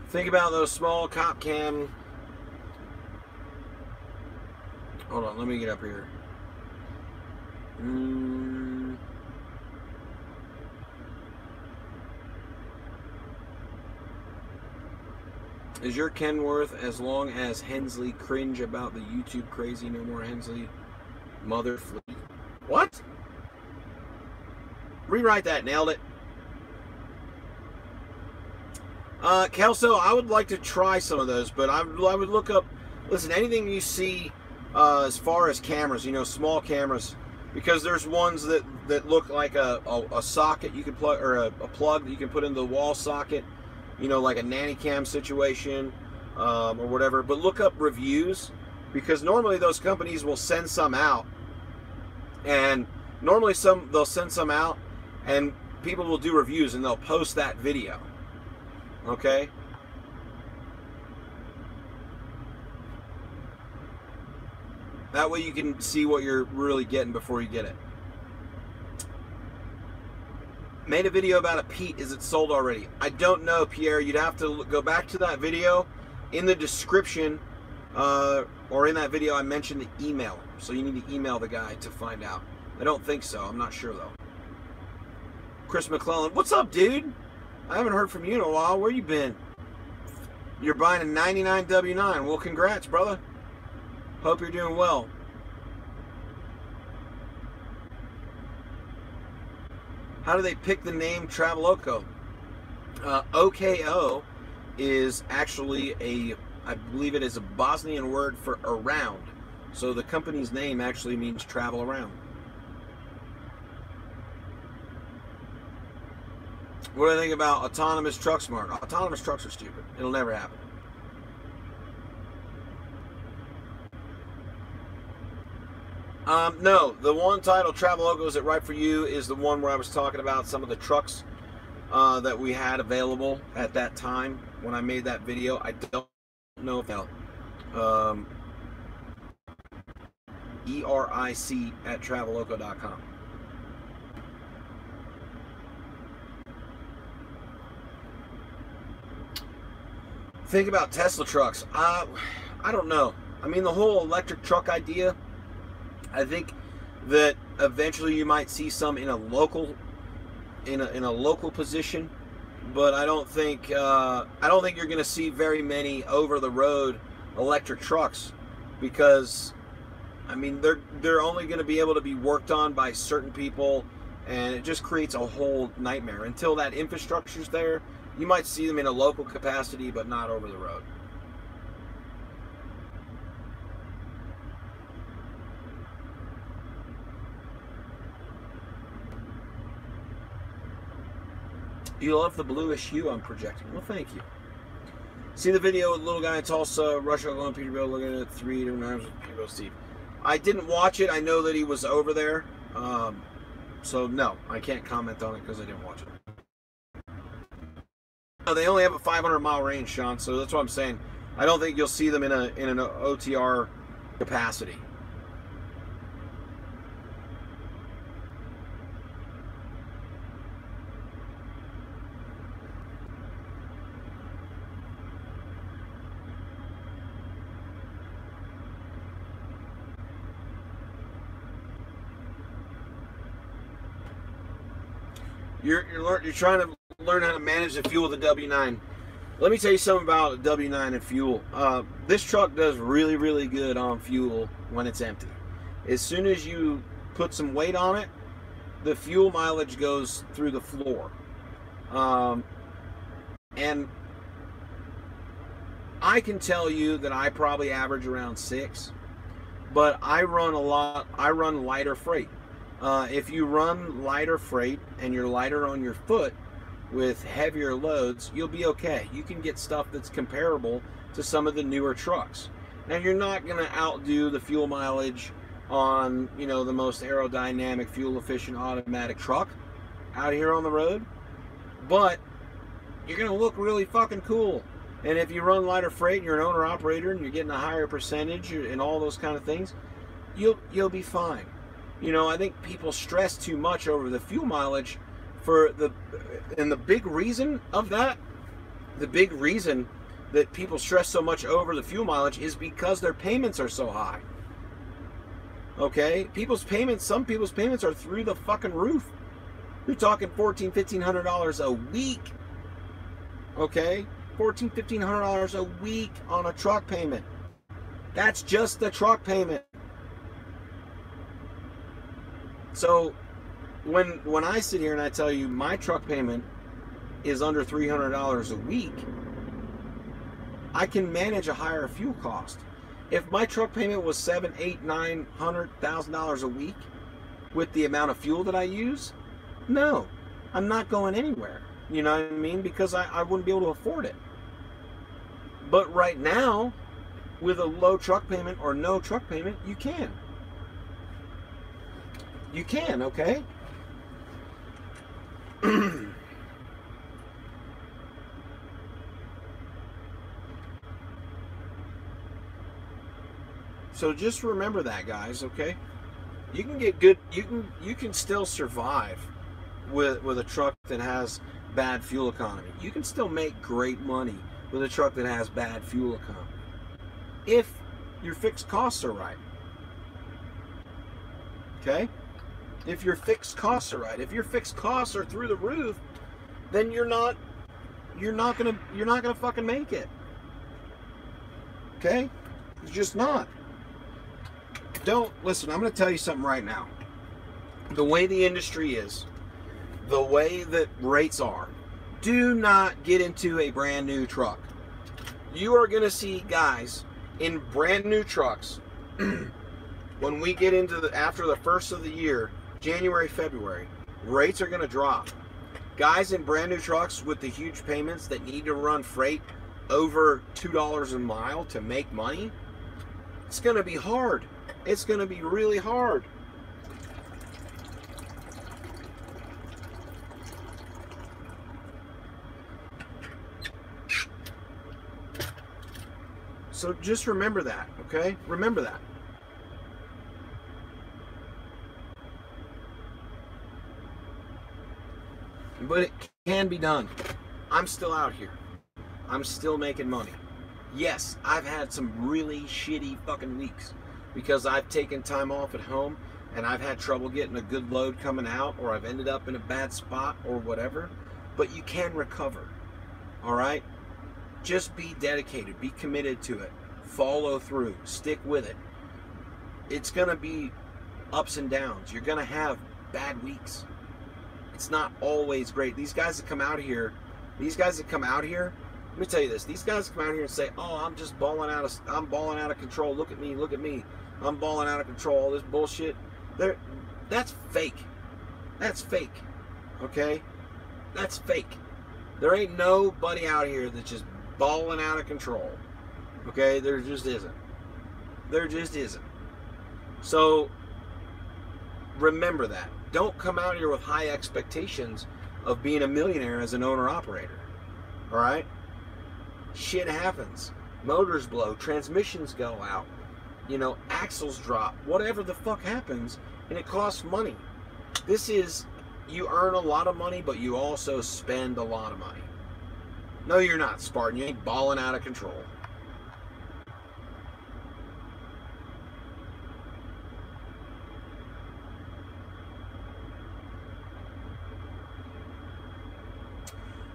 Think about those small cop cam. Hold on, let me get up here. Is your Kenworth as long as Hensley cringe about the YouTube crazy? No more Hensley. Mother fleet. What? Rewrite that. Nailed it. Kelso, I would like to try some of those, but I would look up. Listen, anything you see as far as cameras, you know, small cameras, because there's ones that look like a socket you can plug, or a plug that you can put in the wall socket, you know, like a nanny cam situation or whatever. But look up reviews, because normally those companies will send some out, and normally they'll send some out and people will do reviews and they'll post that video. Okay? That way you can see what you're really getting before you get it. Made a video about a Pete. Is it sold already? I don't know, Pierre. You'd have to go back to that video. In the description, or in that video, I mentioned the email. So you need to email the guy to find out. I don't think so. I'm not sure, though. Chris McClellan. What's up, dude? I haven't heard from you in a while. Where you been? You're buying a 99 W9. Well, congrats, brother. Hope you're doing well. How do they pick the name Traveloco? OKO is actually I believe it is a Bosnian word for around. So the company's name actually means travel around. What do I think about autonomous truck smart? Autonomous trucks are stupid. It'll never happen. No, the one titled Traveloco, Is It Right For You is the one where I was talking about some of the trucks that we had available at that time when I made that video. I don't know if they'll ERIC@traveloco.com. Think about Tesla trucks. I don't know. I mean, the whole electric truck idea, I think that eventually you might see some in a local position, but I don't think you're going to see very many over the road electric trucks, because I mean they're only going to be able to be worked on by certain people, and it just creates a whole nightmare. Until that infrastructure's there, you might see them in a local capacity, but not over the road. You love the bluish hue I'm projecting. Well, thank you. See the video with the little guy in Tulsa, Russia, Oklahoma, Peterbilt, looking at 3 different arms with Peterbilt Steve. I didn't watch it. I know that he was over there. So, no, I can't comment on it because I didn't watch it. No, they only have a 500-mile range, Sean, so that's what I'm saying. I don't think you'll see them in an OTR capacity. You're trying to learn how to manage the fuel with the W9. Let me tell you something about W9 and fuel. This truck does really, really good on fuel when it's empty. As soon as you put some weight on it, the fuel mileage goes through the floor. And I can tell you that I probably average around 6, but I run lighter freight. If you run lighter freight and you're lighter on your foot with heavier loads, you'll be okay. You can get stuff that's comparable to some of the newer trucks. Now, you're not going to outdo the fuel mileage on, you know, the most aerodynamic, fuel efficient automatic truck out here on the road, but you're going to look really fucking cool. And if you run lighter freight and you're an owner operator and you're getting a higher percentage and all those kind of things, you'll be fine. You know, I think people stress too much over the fuel mileage and the big reason of that, the big reason that people stress so much over the fuel mileage is because their payments are so high. Okay? Some people's payments are through the fucking roof. You're talking $1,400, $1,500 a week. Okay? $1,400, $1,500 a week on a truck payment. That's just the truck payment. So when I sit here and I tell you my truck payment is under $300 a week, I can manage a higher fuel cost. If my truck payment was $700,000, $800,000, $900,000 a week with the amount of fuel that I use, no, I'm not going anywhere. You know what I mean? Because I wouldn't be able to afford it. But right now, with a low truck payment or no truck payment, you can. You can, okay? So just remember that, guys, okay? You can get good, you can still survive with a truck that has bad fuel economy. You can still make great money with a truck that has bad fuel economy if your fixed costs are right. Okay? If your fixed costs are right. If your fixed costs are through the roof, then you're not gonna fucking make it. Okay? It's just not. Listen, I'm gonna tell you something right now. The way the industry is, the way that rates are, do not get into a brand new truck. You are gonna see guys in brand new trucks when we get into after the first of the year, January, February, rates are gonna drop. Guys in brand new trucks with the huge payments that need to run freight over $2 a mile to make money, it's gonna be hard. It's gonna be really hard. So just remember that, okay? Remember that. But it can be done. I'm still out here. I'm still making money. Yes, I've had some really shitty fucking weeks because I've taken time off at home and I've had trouble getting a good load coming out, or I've ended up in a bad spot or whatever. But you can recover, all right? Just be dedicated, be committed to it, follow through, stick with it. It's gonna be ups and downs. You're gonna have bad weeks. It's not always great. These guys that come out here, let me tell you this, these guys come out here and say, oh, I'm balling out of control, look at me, I'm balling out of control, all this bullshit. That's fake. That's fake, okay? That's fake. There ain't nobody out here that's just balling out of control, okay? There just isn't. There just isn't. So remember that. Don't come out here with high expectations of being a millionaire as an owner-operator, all right? Shit happens. Motors blow, transmissions go out, you know, axles drop, whatever the fuck happens, and it costs money. This is, you earn a lot of money, but you also spend a lot of money. No, you're not, Spartan. You ain't balling out of control.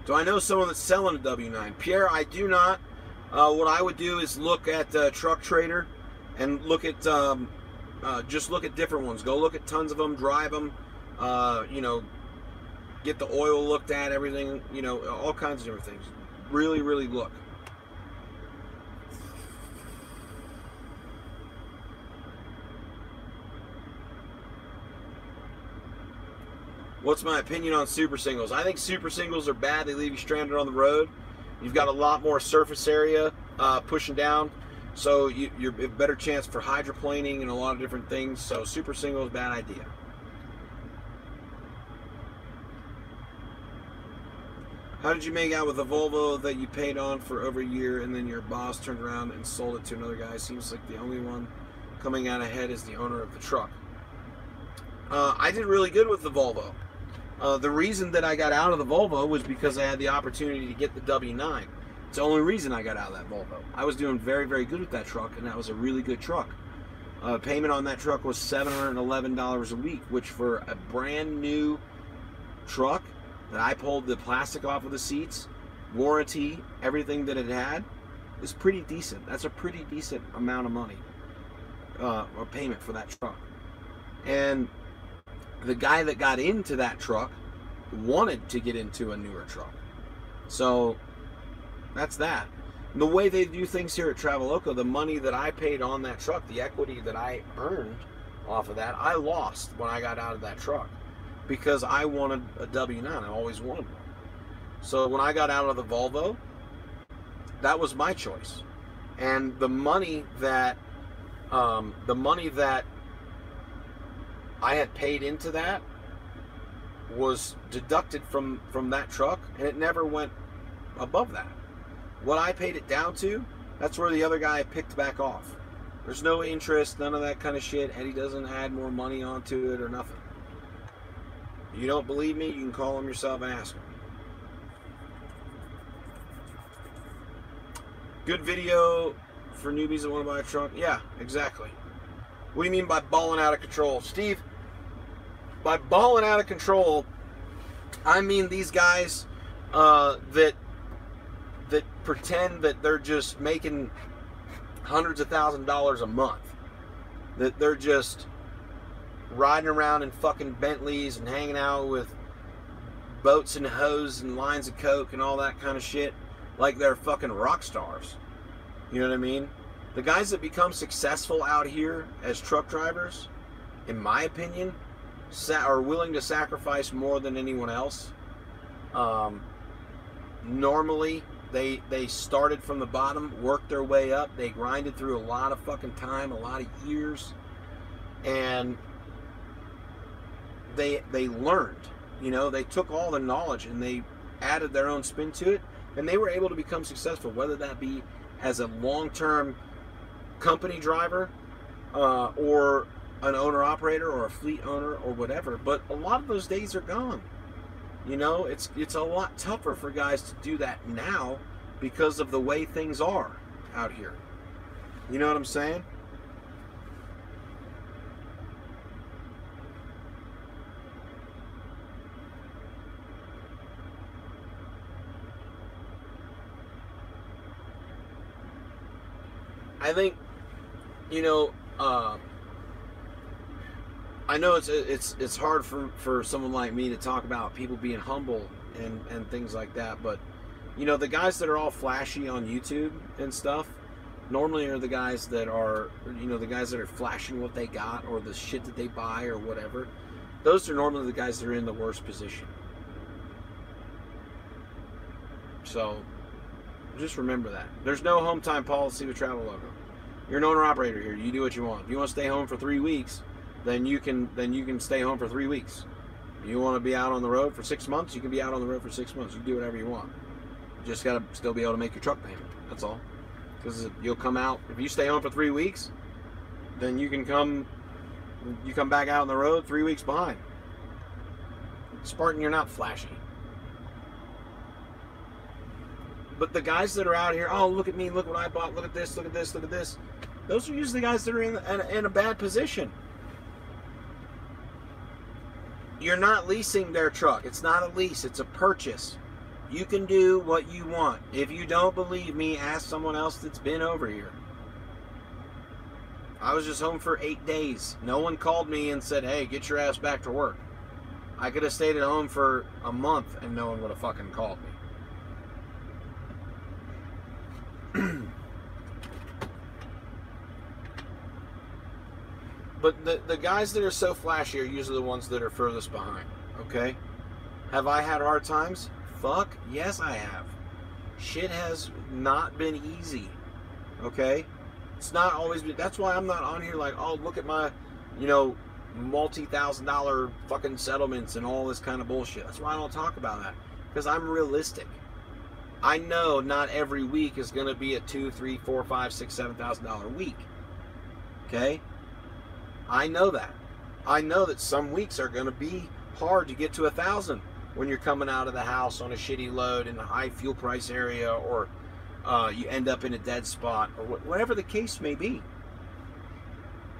Do I know someone that's selling a W9? Pierre, I do not. What I would do is look at Truck Trader and look at just look at different ones. Go look at tons of them, drive them, you know, get the oil looked at, everything, you know, all kinds of different things. Really, really look. What's my opinion on super singles? I think super singles are bad. They leave you stranded on the road. You've got a lot more surface area pushing down, so you're a better chance for hydroplaning and a lot of different things. So super single is a bad idea. How did you make out with a Volvo that you paid on for over a year and then your boss turned around and sold it to another guy? Seems like the only one coming out ahead is the owner of the truck. I did really good with the Volvo. The reason that I got out of the Volvo was because I had the opportunity to get the W9. It's the only reason I got out of that Volvo. I was doing very, very good with that truck, and that was a really good truck. Payment on that truck was $711 a week, which for a brand new truck that I pulled the plastic off of the seats, warranty, everything that it had, is pretty decent. That's a pretty decent amount of money, or payment for that truck. And the guy that got into that truck wanted to get into a newer truck. So that's that. And the way they do things here at Traveloka, the money that I paid on that truck, the equity that I earned off of that, I lost when I got out of that truck because I wanted a W9. I always wanted one. So when I got out of the Volvo, that was my choice. And the money that I had paid into that was deducted from that truck, and it never went above that. What I paid it down to, that's where the other guy picked back off. There's no interest, none of that kind of shit. Eddie doesn't add more money onto it or nothing. You don't believe me, you can call him yourself and ask him. Good video for newbies that want to buy a truck. Yeah, exactly. What do you mean by balling out of control? Steve, by balling out of control, I mean these guys that pretend that they're just making hundreds of $1,000s a month. That they're just riding around in fucking Bentleys and hanging out with boats and hoes and lines of coke and all that kind of shit like they're fucking rock stars. You know what I mean? The guys that become successful out here as truck drivers, in my opinion, are willing to sacrifice more than anyone else. Normally, they started from the bottom, worked their way up. They grinded through a lot of fucking time, a lot of years, and they learned. You know, they took all the knowledge and they added their own spin to it, and they were able to become successful, whether that be as a long-term company driver or an owner-operator or a fleet owner or whatever. But a lot of those days are gone. You know, it's a lot tougher for guys to do that now because of the way things are out here. You know what I'm saying? I think, you know, I know it's hard for someone like me to talk about people being humble and things like that, but you know, the guys that are all flashy on YouTube and stuff normally are the guys that are, you know, the guys that are flashing what they got or the shit that they buy or whatever. Those are normally the guys that are in the worst position. So just remember that. There's no home time policy with Travel Logo. You're an owner-operator here. You do what you want. If you want to stay home for 3 weeks, then you can stay home for 3 weeks. If you want to be out on the road for 6 months, you can be out on the road for 6 months. You can do whatever you want. You just got to still be able to make your truck payment. That's all. Because you'll come out, if you stay home for 3 weeks, then you come back out on the road 3 weeks behind. Spartan, you're not flashy. But the guys that are out here, oh, look at me, look what I bought, look at this, look at this, look at this. Those are usually the guys that are in a bad position. You're not leasing their truck. It's not a lease, it's a purchase. You can do what you want. If you don't believe me, ask someone else that's been over here. I was just home for 8 days. No one called me and said, hey, get your ass back to work. I could have stayed at home for a month and no one would have fucking called me. But the guys that are so flashy are usually the ones that are furthest behind, okay? Have I had hard times? Fuck, yes I have. Shit has not been easy, okay? It's not always been, that's why I'm not on here like, oh, look at my, you know, multi-$1,000 fucking settlements and all this kind of bullshit. That's why I don't talk about that, because I'm realistic. I know not every week is going to be a $2,000, $3,000, $4,000, $5,000, $6,000, $7,000 week, okay? I know that. I know that some weeks are going to be hard to get to 1,000 when you're coming out of the house on a shitty load in a high fuel price area, or you end up in a dead spot, or whatever the case may be.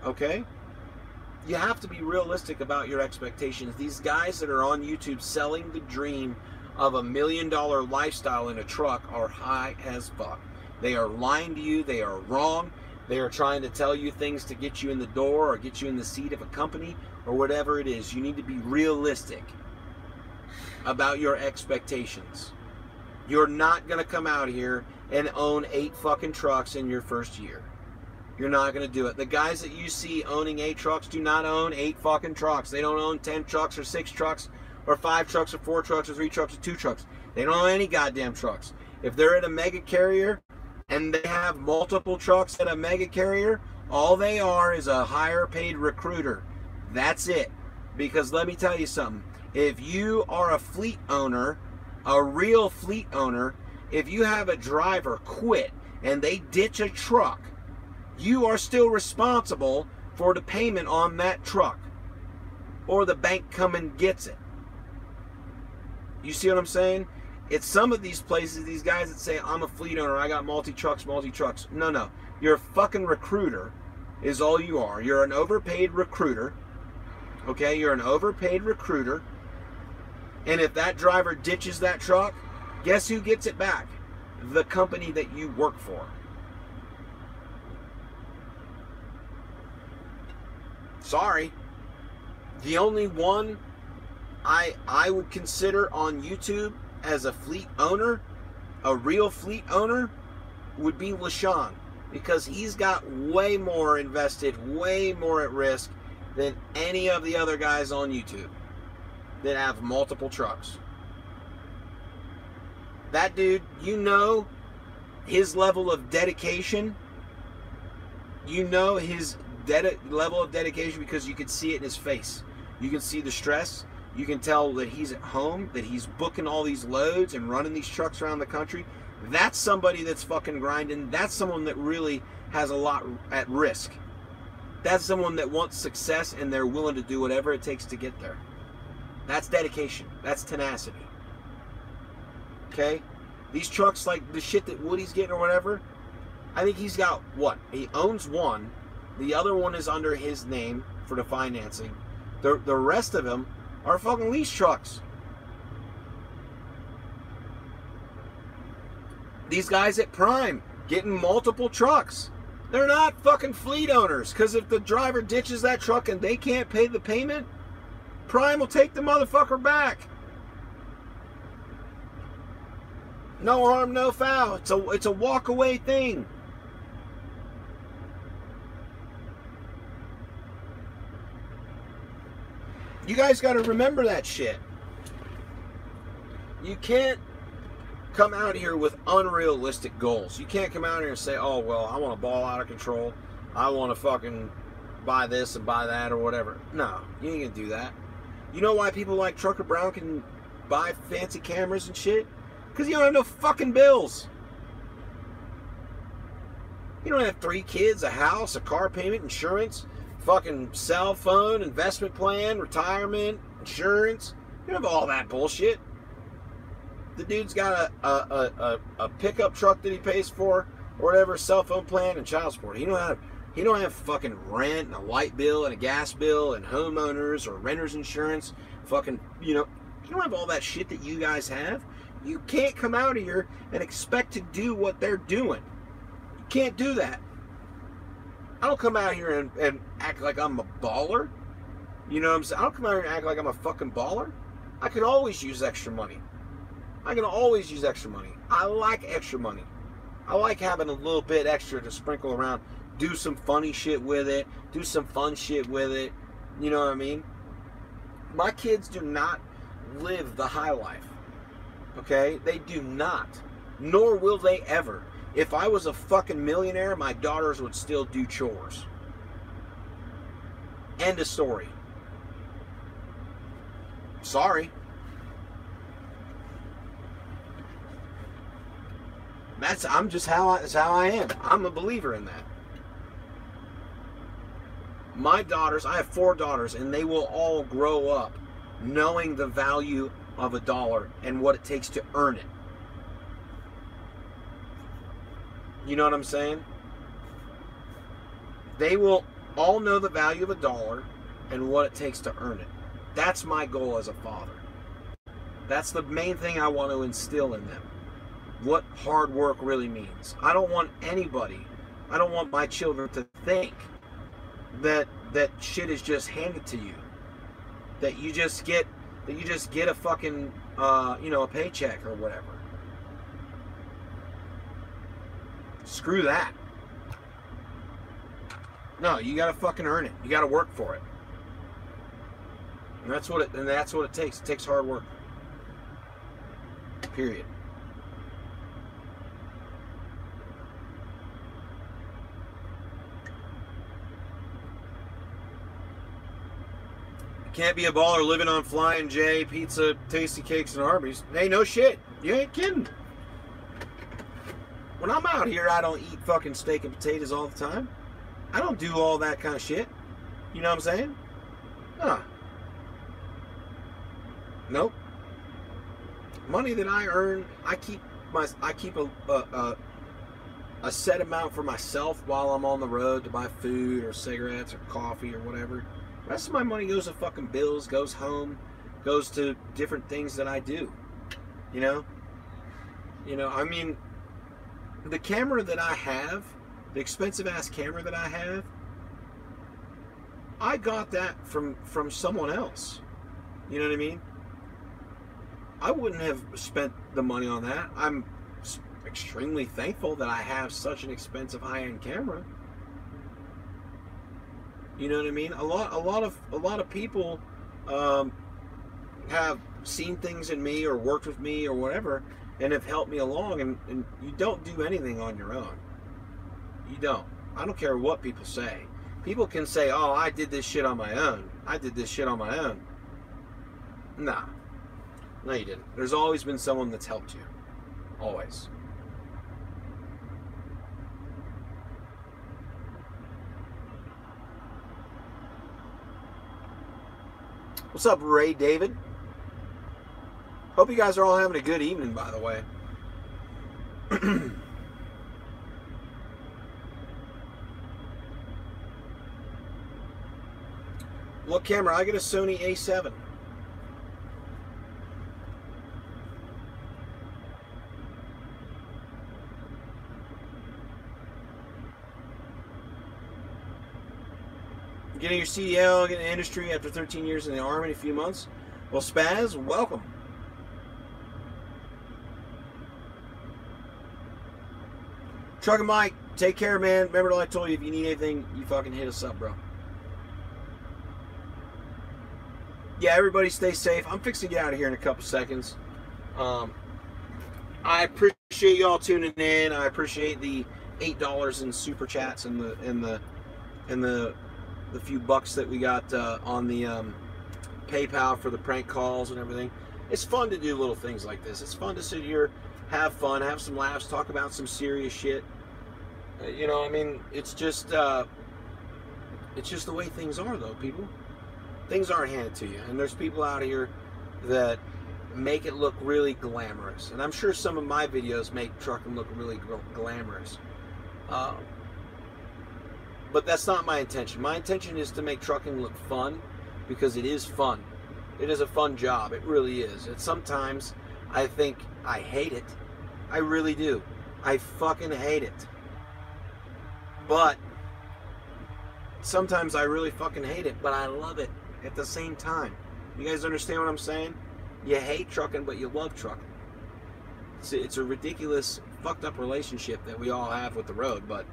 Okay? You have to be realistic about your expectations. These guys that are on YouTube selling the dream of $1 million lifestyle in a truck are high as fuck. They are lying to you. They are wrong. They are trying to tell you things to get you in the door or get you in the seat of a company or whatever it is. You need to be realistic about your expectations. You're not going to come out here and own 8 fucking trucks in your first year. You're not going to do it. The guys that you see owning 8 trucks do not own 8 fucking trucks. They don't own 10 trucks or 6 trucks or 5 trucks or 4 trucks or 3 trucks or 2 trucks. They don't own any goddamn trucks. If they're at a mega carrier and they have multiple trucks at a mega carrier, all they are is a higher paid recruiter. That's it. Because let me tell you something. If you are a fleet owner, a real fleet owner, if you have a driver quit and they ditch a truck you are still responsible for the payment on that truck, or the bank come and gets it. You see what I'm saying? It's some of these places, these guys that say, I'm a fleet owner, I got multi-trucks. No. You're a fucking recruiter is all you are. You're an overpaid recruiter. Okay, you're an overpaid recruiter. And if that driver ditches that truck, guess who gets it back? The company that you work for. Sorry. The only one I would consider on YouTube as a fleet owner, a real fleet owner, would be LaShawn, because he's got way more invested, way more at risk than any of the other guys on YouTube that have multiple trucks. That dude, you know his level of dedication. You know his level of dedication because you can see it in his face. You can see the stress. You can tell that he's at home, that he's booking all these loads and running these trucks around the country. That's somebody that's fucking grinding. That's someone that really has a lot at risk. That's someone that wants success and they're willing to do whatever it takes to get there. That's dedication. That's tenacity. Okay? These trucks, like the shit that Woody's getting or whatever, I think he's got, what? He owns one. The other one is under his name for the financing. The rest of them are fucking lease trucks. These guys at Prime getting multiple trucks. They're not fucking fleet owners, because if the driver ditches that truck and they can't pay the payment, Prime will take the motherfucker back. No harm, no foul. It's a walk away thing. You guys got to remember that shit. You can't come out here with unrealistic goals. You can't come out here and say, oh, well, I want to ball out of control. I want to fucking buy this and buy that or whatever. No, you ain't going to do that. You know why people like Trucker Brown can buy fancy cameras and shit? Because you don't have no fucking bills. You don't have 3 kids, a house, a car payment, insurance, fucking cell phone, investment plan, retirement, insurance. You don't have all that bullshit. The dude's got a pickup truck that he pays for, or whatever, cell phone plan and child support. He don't have fucking rent and a light bill and a gas bill and homeowners or renters insurance. Fucking, you don't have all that shit that you guys have. You can't come out here and expect to do what they're doing. You can't do that. I don't come out here and act like I'm a baller. You know what I'm saying? I don't come out here and act like I'm a fucking baller. I can always use extra money. I can always use extra money. I like extra money. I like having a little bit extra to sprinkle around. Do some funny shit with it. Do some fun shit with it. You know what I mean? My kids do not live the high life. Okay? They do not. Nor will they ever. If I was a fucking millionaire, my daughters would still do chores. End of story. Sorry. That's how I am. I'm a believer in that. My daughters, I have 4 daughters, and they will all grow up knowing the value of a dollar and what it takes to earn it. You know what I'm saying? They will all know the value of a dollar and what it takes to earn it. That's my goal as a father. That's the main thing I want to instill in them. What hard work really means. I don't want my children to think that shit is just handed to you. That you just get a fucking a paycheck or whatever. Screw that. No, you gotta fucking earn it. You gotta work for it. And that's what it takes. It takes hard work. Period. You can't be a baller living on Flying J, pizza, tasty cakes, and Arby's. Hey, no shit. You ain't kidding. When I'm out here, I don't eat fucking steak and potatoes all the time. I don't do all that kind of shit. You know what I'm saying? Nope. Money that I earn, I keep a set amount for myself while I'm on the road to buy food or cigarettes or coffee or whatever. The rest of my money goes to fucking bills, goes home, goes to different things that I do. You know? I mean, the camera that I have, the expensive ass camera that I have, I got that from someone else. You know what I mean? I wouldn't have spent the money on that. I'm extremely thankful that I have such an expensive high-end camera. You know what I mean? A lot of people have seen things in me or worked with me or whatever and have helped me along, and you don't do anything on your own. You don't. I don't care what people say. People can say, oh, I did this shit on my own. I did this shit on my own. Nah. No, you didn't. There's always been someone that's helped you. Always. What's up, Ray David? Hope you guys are all having a good evening, by the way. What camera? I get a Sony A7. Getting your CDL, getting in the industry after 13 years in the Army in a few months. Well, Spaz, welcome. Truck and Mike, take care, man. Remember what I told you, if you need anything, you fucking hit us up, bro. Yeah, everybody stay safe. I'm fixing to get out of here in a couple seconds. I appreciate y'all tuning in. I appreciate the $8 in super chats and the few bucks that we got on the PayPal for the prank calls and everything. It's fun to do little things like this. It's fun to sit here, have fun, have some laughs, talk about some serious shit. You know, I mean, it's just the way things are, though, people. Things aren't handed to you, and there's people out here that make it look really glamorous. And I'm sure some of my videos make trucking look really glamorous. But that's not my intention. My intention is to make trucking look fun, because it is fun. It is a fun job. It really is. And sometimes I think I hate it. I really do. I fucking hate it. But sometimes I really fucking hate it, but I love it at the same time. You guys understand what I'm saying? You hate trucking, but you love trucking. It's a ridiculous, fucked up relationship that we all have with the road, but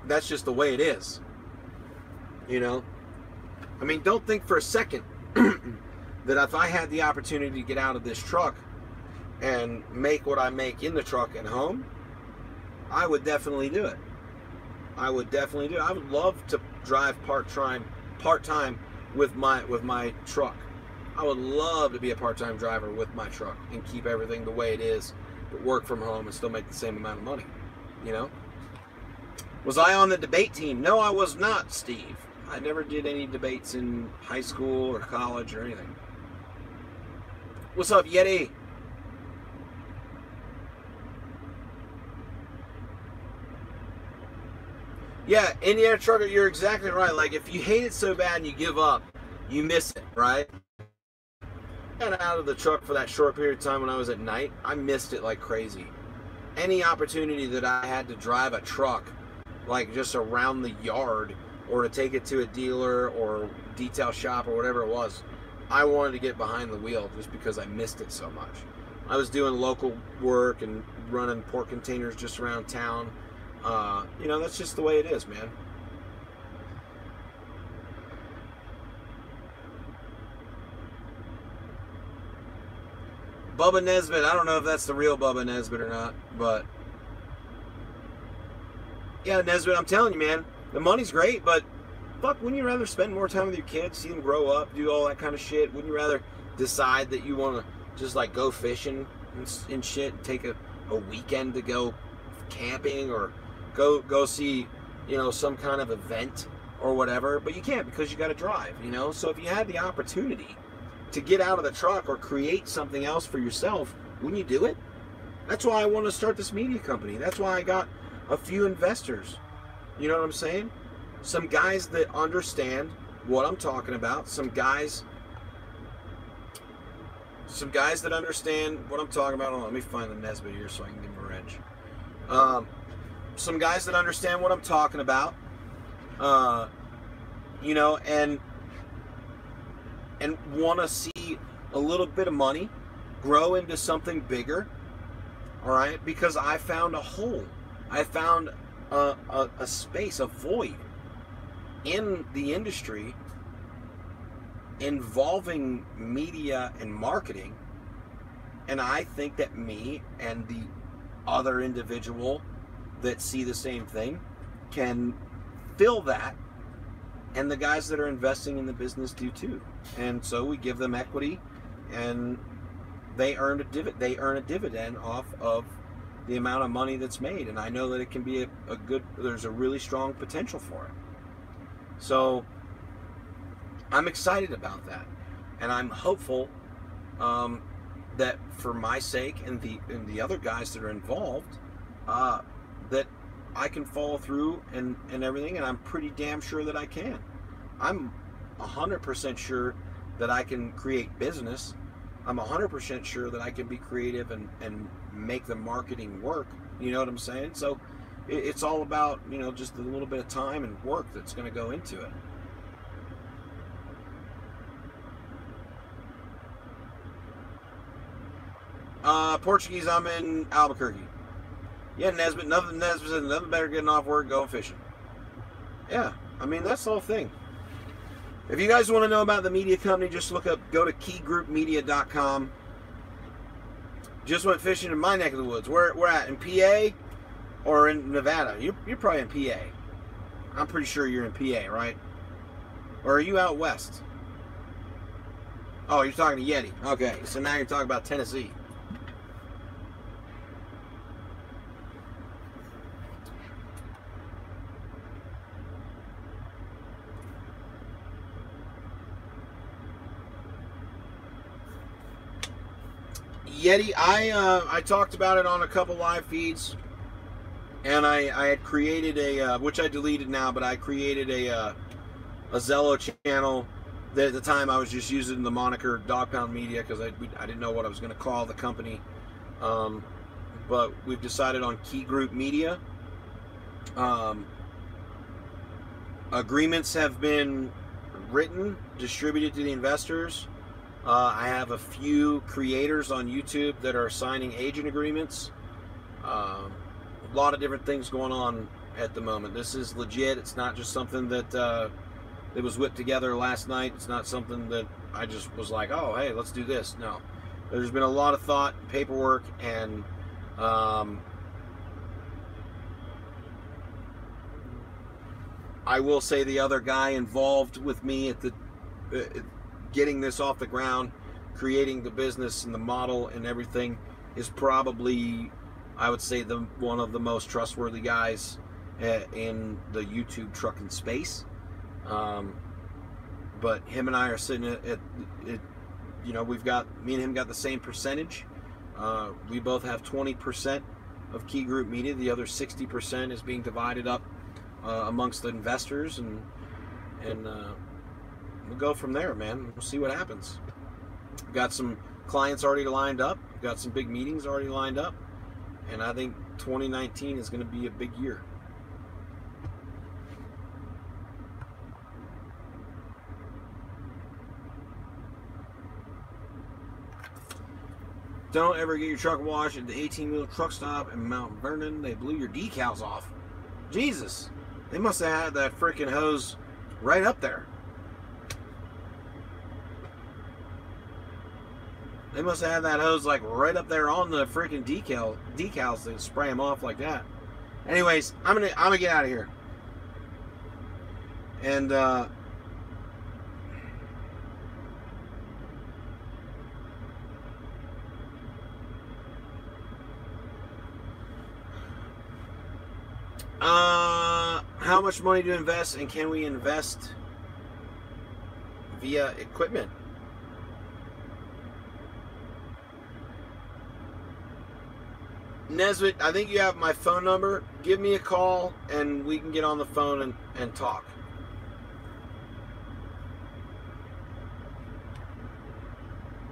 that's just the way it is. You know? I mean, don't think for a second that if I had the opportunity to get out of this truck and make what I make in the truck at home, I would definitely do it. I would definitely do it. I would love to drive part-time with my truck. I would love to be a part-time driver with my truck and keep everything the way it is, but work from home and still make the same amount of money. You know? Was I on the debate team? No, I was not, Steve. I never did any debates in high school or college or anything. What's up, Yeti? Yeah, Indiana Trucker, you're exactly right. Like, if you hate it so bad and you give up, you miss it, right? I got out of the truck for that short period of time when I was at night. I missed it like crazy. Any opportunity that I had to drive a truck, like just around the yard, or to take it to a dealer or detail shop or whatever it was, I wanted to get behind the wheel just because I missed it so much. I was doing local work and running port containers just around town. You know, that's just the way it is, man. Bubba Nesbitt, I don't know if that's the real Bubba Nesbitt or not, but yeah, Nesbitt, I'm telling you, man, the money's great, but fuck, wouldn't you rather spend more time with your kids, see them grow up, do all that kind of shit? Wouldn't you rather decide that you want to just like go fishing and shit, and take a weekend to go camping, or go see, you know, some kind of event or whatever, but you can't because you got to drive, you know. So if you had the opportunity to get out of the truck or create something else for yourself, wouldn't you do it? That's why I want to start this media company. That's why I got a few investors. You know what I'm saying? Some guys that understand what I'm talking about. Some guys that understand what I'm talking about. Hold on, let me find the Nesbitt here so I can give him a wrench. Some guys that understand what I'm talking about. You know, and want to see a little bit of money grow into something bigger. All right, because I found a hole. I found a space, a void in the industry involving media and marketing, and I think that me and the other individual that see the same thing can fill that, and the guys that are investing in the business do too. And so we give them equity, and they earn a dividend off of the amount of money that's made. And I know that it can be a good, there's a really strong potential for it. So I'm excited about that, and I'm hopeful that for my sake and the other guys that are involved, that I can follow through and everything, and I'm pretty damn sure that I can. I'm 100% sure that I can create business. I'm 100% sure that I can be creative and make the marketing work. You know what I'm saying? So it's all about, you know, just a little bit of time and work that's going to go into it. Portuguese, I'm in Albuquerque. Yeah, Nesbitt, nothing better getting off work, going fishing. Yeah, I mean, that's the whole thing. If you guys want to know about the media company, just go to keygroupmedia.com. Just went fishing in my neck of the woods. Where at? In PA or in Nevada? You're probably in PA. I'm pretty sure you're in PA, right? Or are you out west? Oh, you're talking to Yeti. Okay, so now you're talking about Tennessee. Yeti, I talked about it on a couple live feeds, and I had created a, which I deleted now, but I created a Zello channel. That at the time I was just using the moniker Dog Pound Media because I didn't know what I was going to call the company. But we've decided on Key Group Media. Agreements have been written, distributed to the investors. I have a few creators on YouTube that are signing agent agreements. A lot of different things going on at the moment. This is legit. It's not just something that it was whipped together last night. It's not something that I just was like, oh, hey, let's do this. No. There's been a lot of thought, paperwork, and I will say the other guy involved with me at the getting this off the ground, creating the business and the model and everything is probably, I would say, one of the most trustworthy guys in the YouTube trucking space. But him and I are sitting at you know, me and him got the same percentage. We both have 20% of Key Group Media. The other 60% is being divided up amongst the investors, and we'll go from there, man. We'll see what happens. We've got some clients already lined up. We've got some big meetings already lined up, and I think 2019 is going to be a big year. Don't ever get your truck washed at the 18-wheel truck stop in Mount Vernon. They blew your decals off. Jesus. They must have had that freaking hose right up there. They must have had that hose like right up there on the freaking decals to spray them off like that. Anyways, I'm gonna get out of here. And how much money to invest, and can we invest via equipment? Nesbitt, I think you have my phone number. Give me a call and we can get on the phone and talk.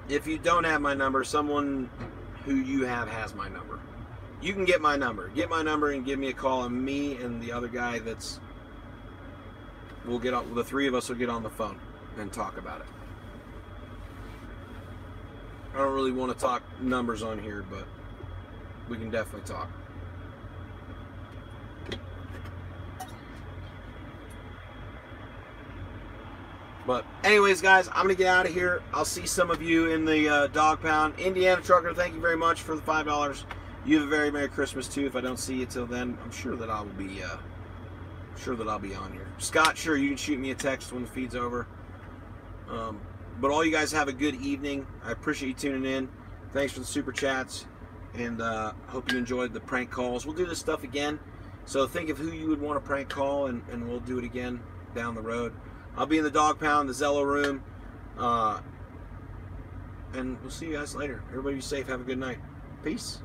If you don't have my number, someone who you have has my number. You can get my number. Get my number and give me a call, and me and the other guy we'll get on, the three of us will get on the phone and talk about it. I don't really want to talk numbers on here, but we can definitely talk. But anyways, guys, I'm going to get out of here. I'll see some of you in the dog pound. Indiana Trucker, thank you very much for the $5. You have a very Merry Christmas, too. If I don't see you till then, I'm sure that I will be on here. Scott, sure, you can shoot me a text when the feed's over. But all you guys have a good evening. I appreciate you tuning in. Thanks for the super chats. And hope you enjoyed the prank calls. We'll do this stuff again. So think of who you would want to prank call, and we'll do it again down the road. I'll be in the dog pound, the Zello room. And we'll see you guys later. Everybody be safe. Have a good night. Peace.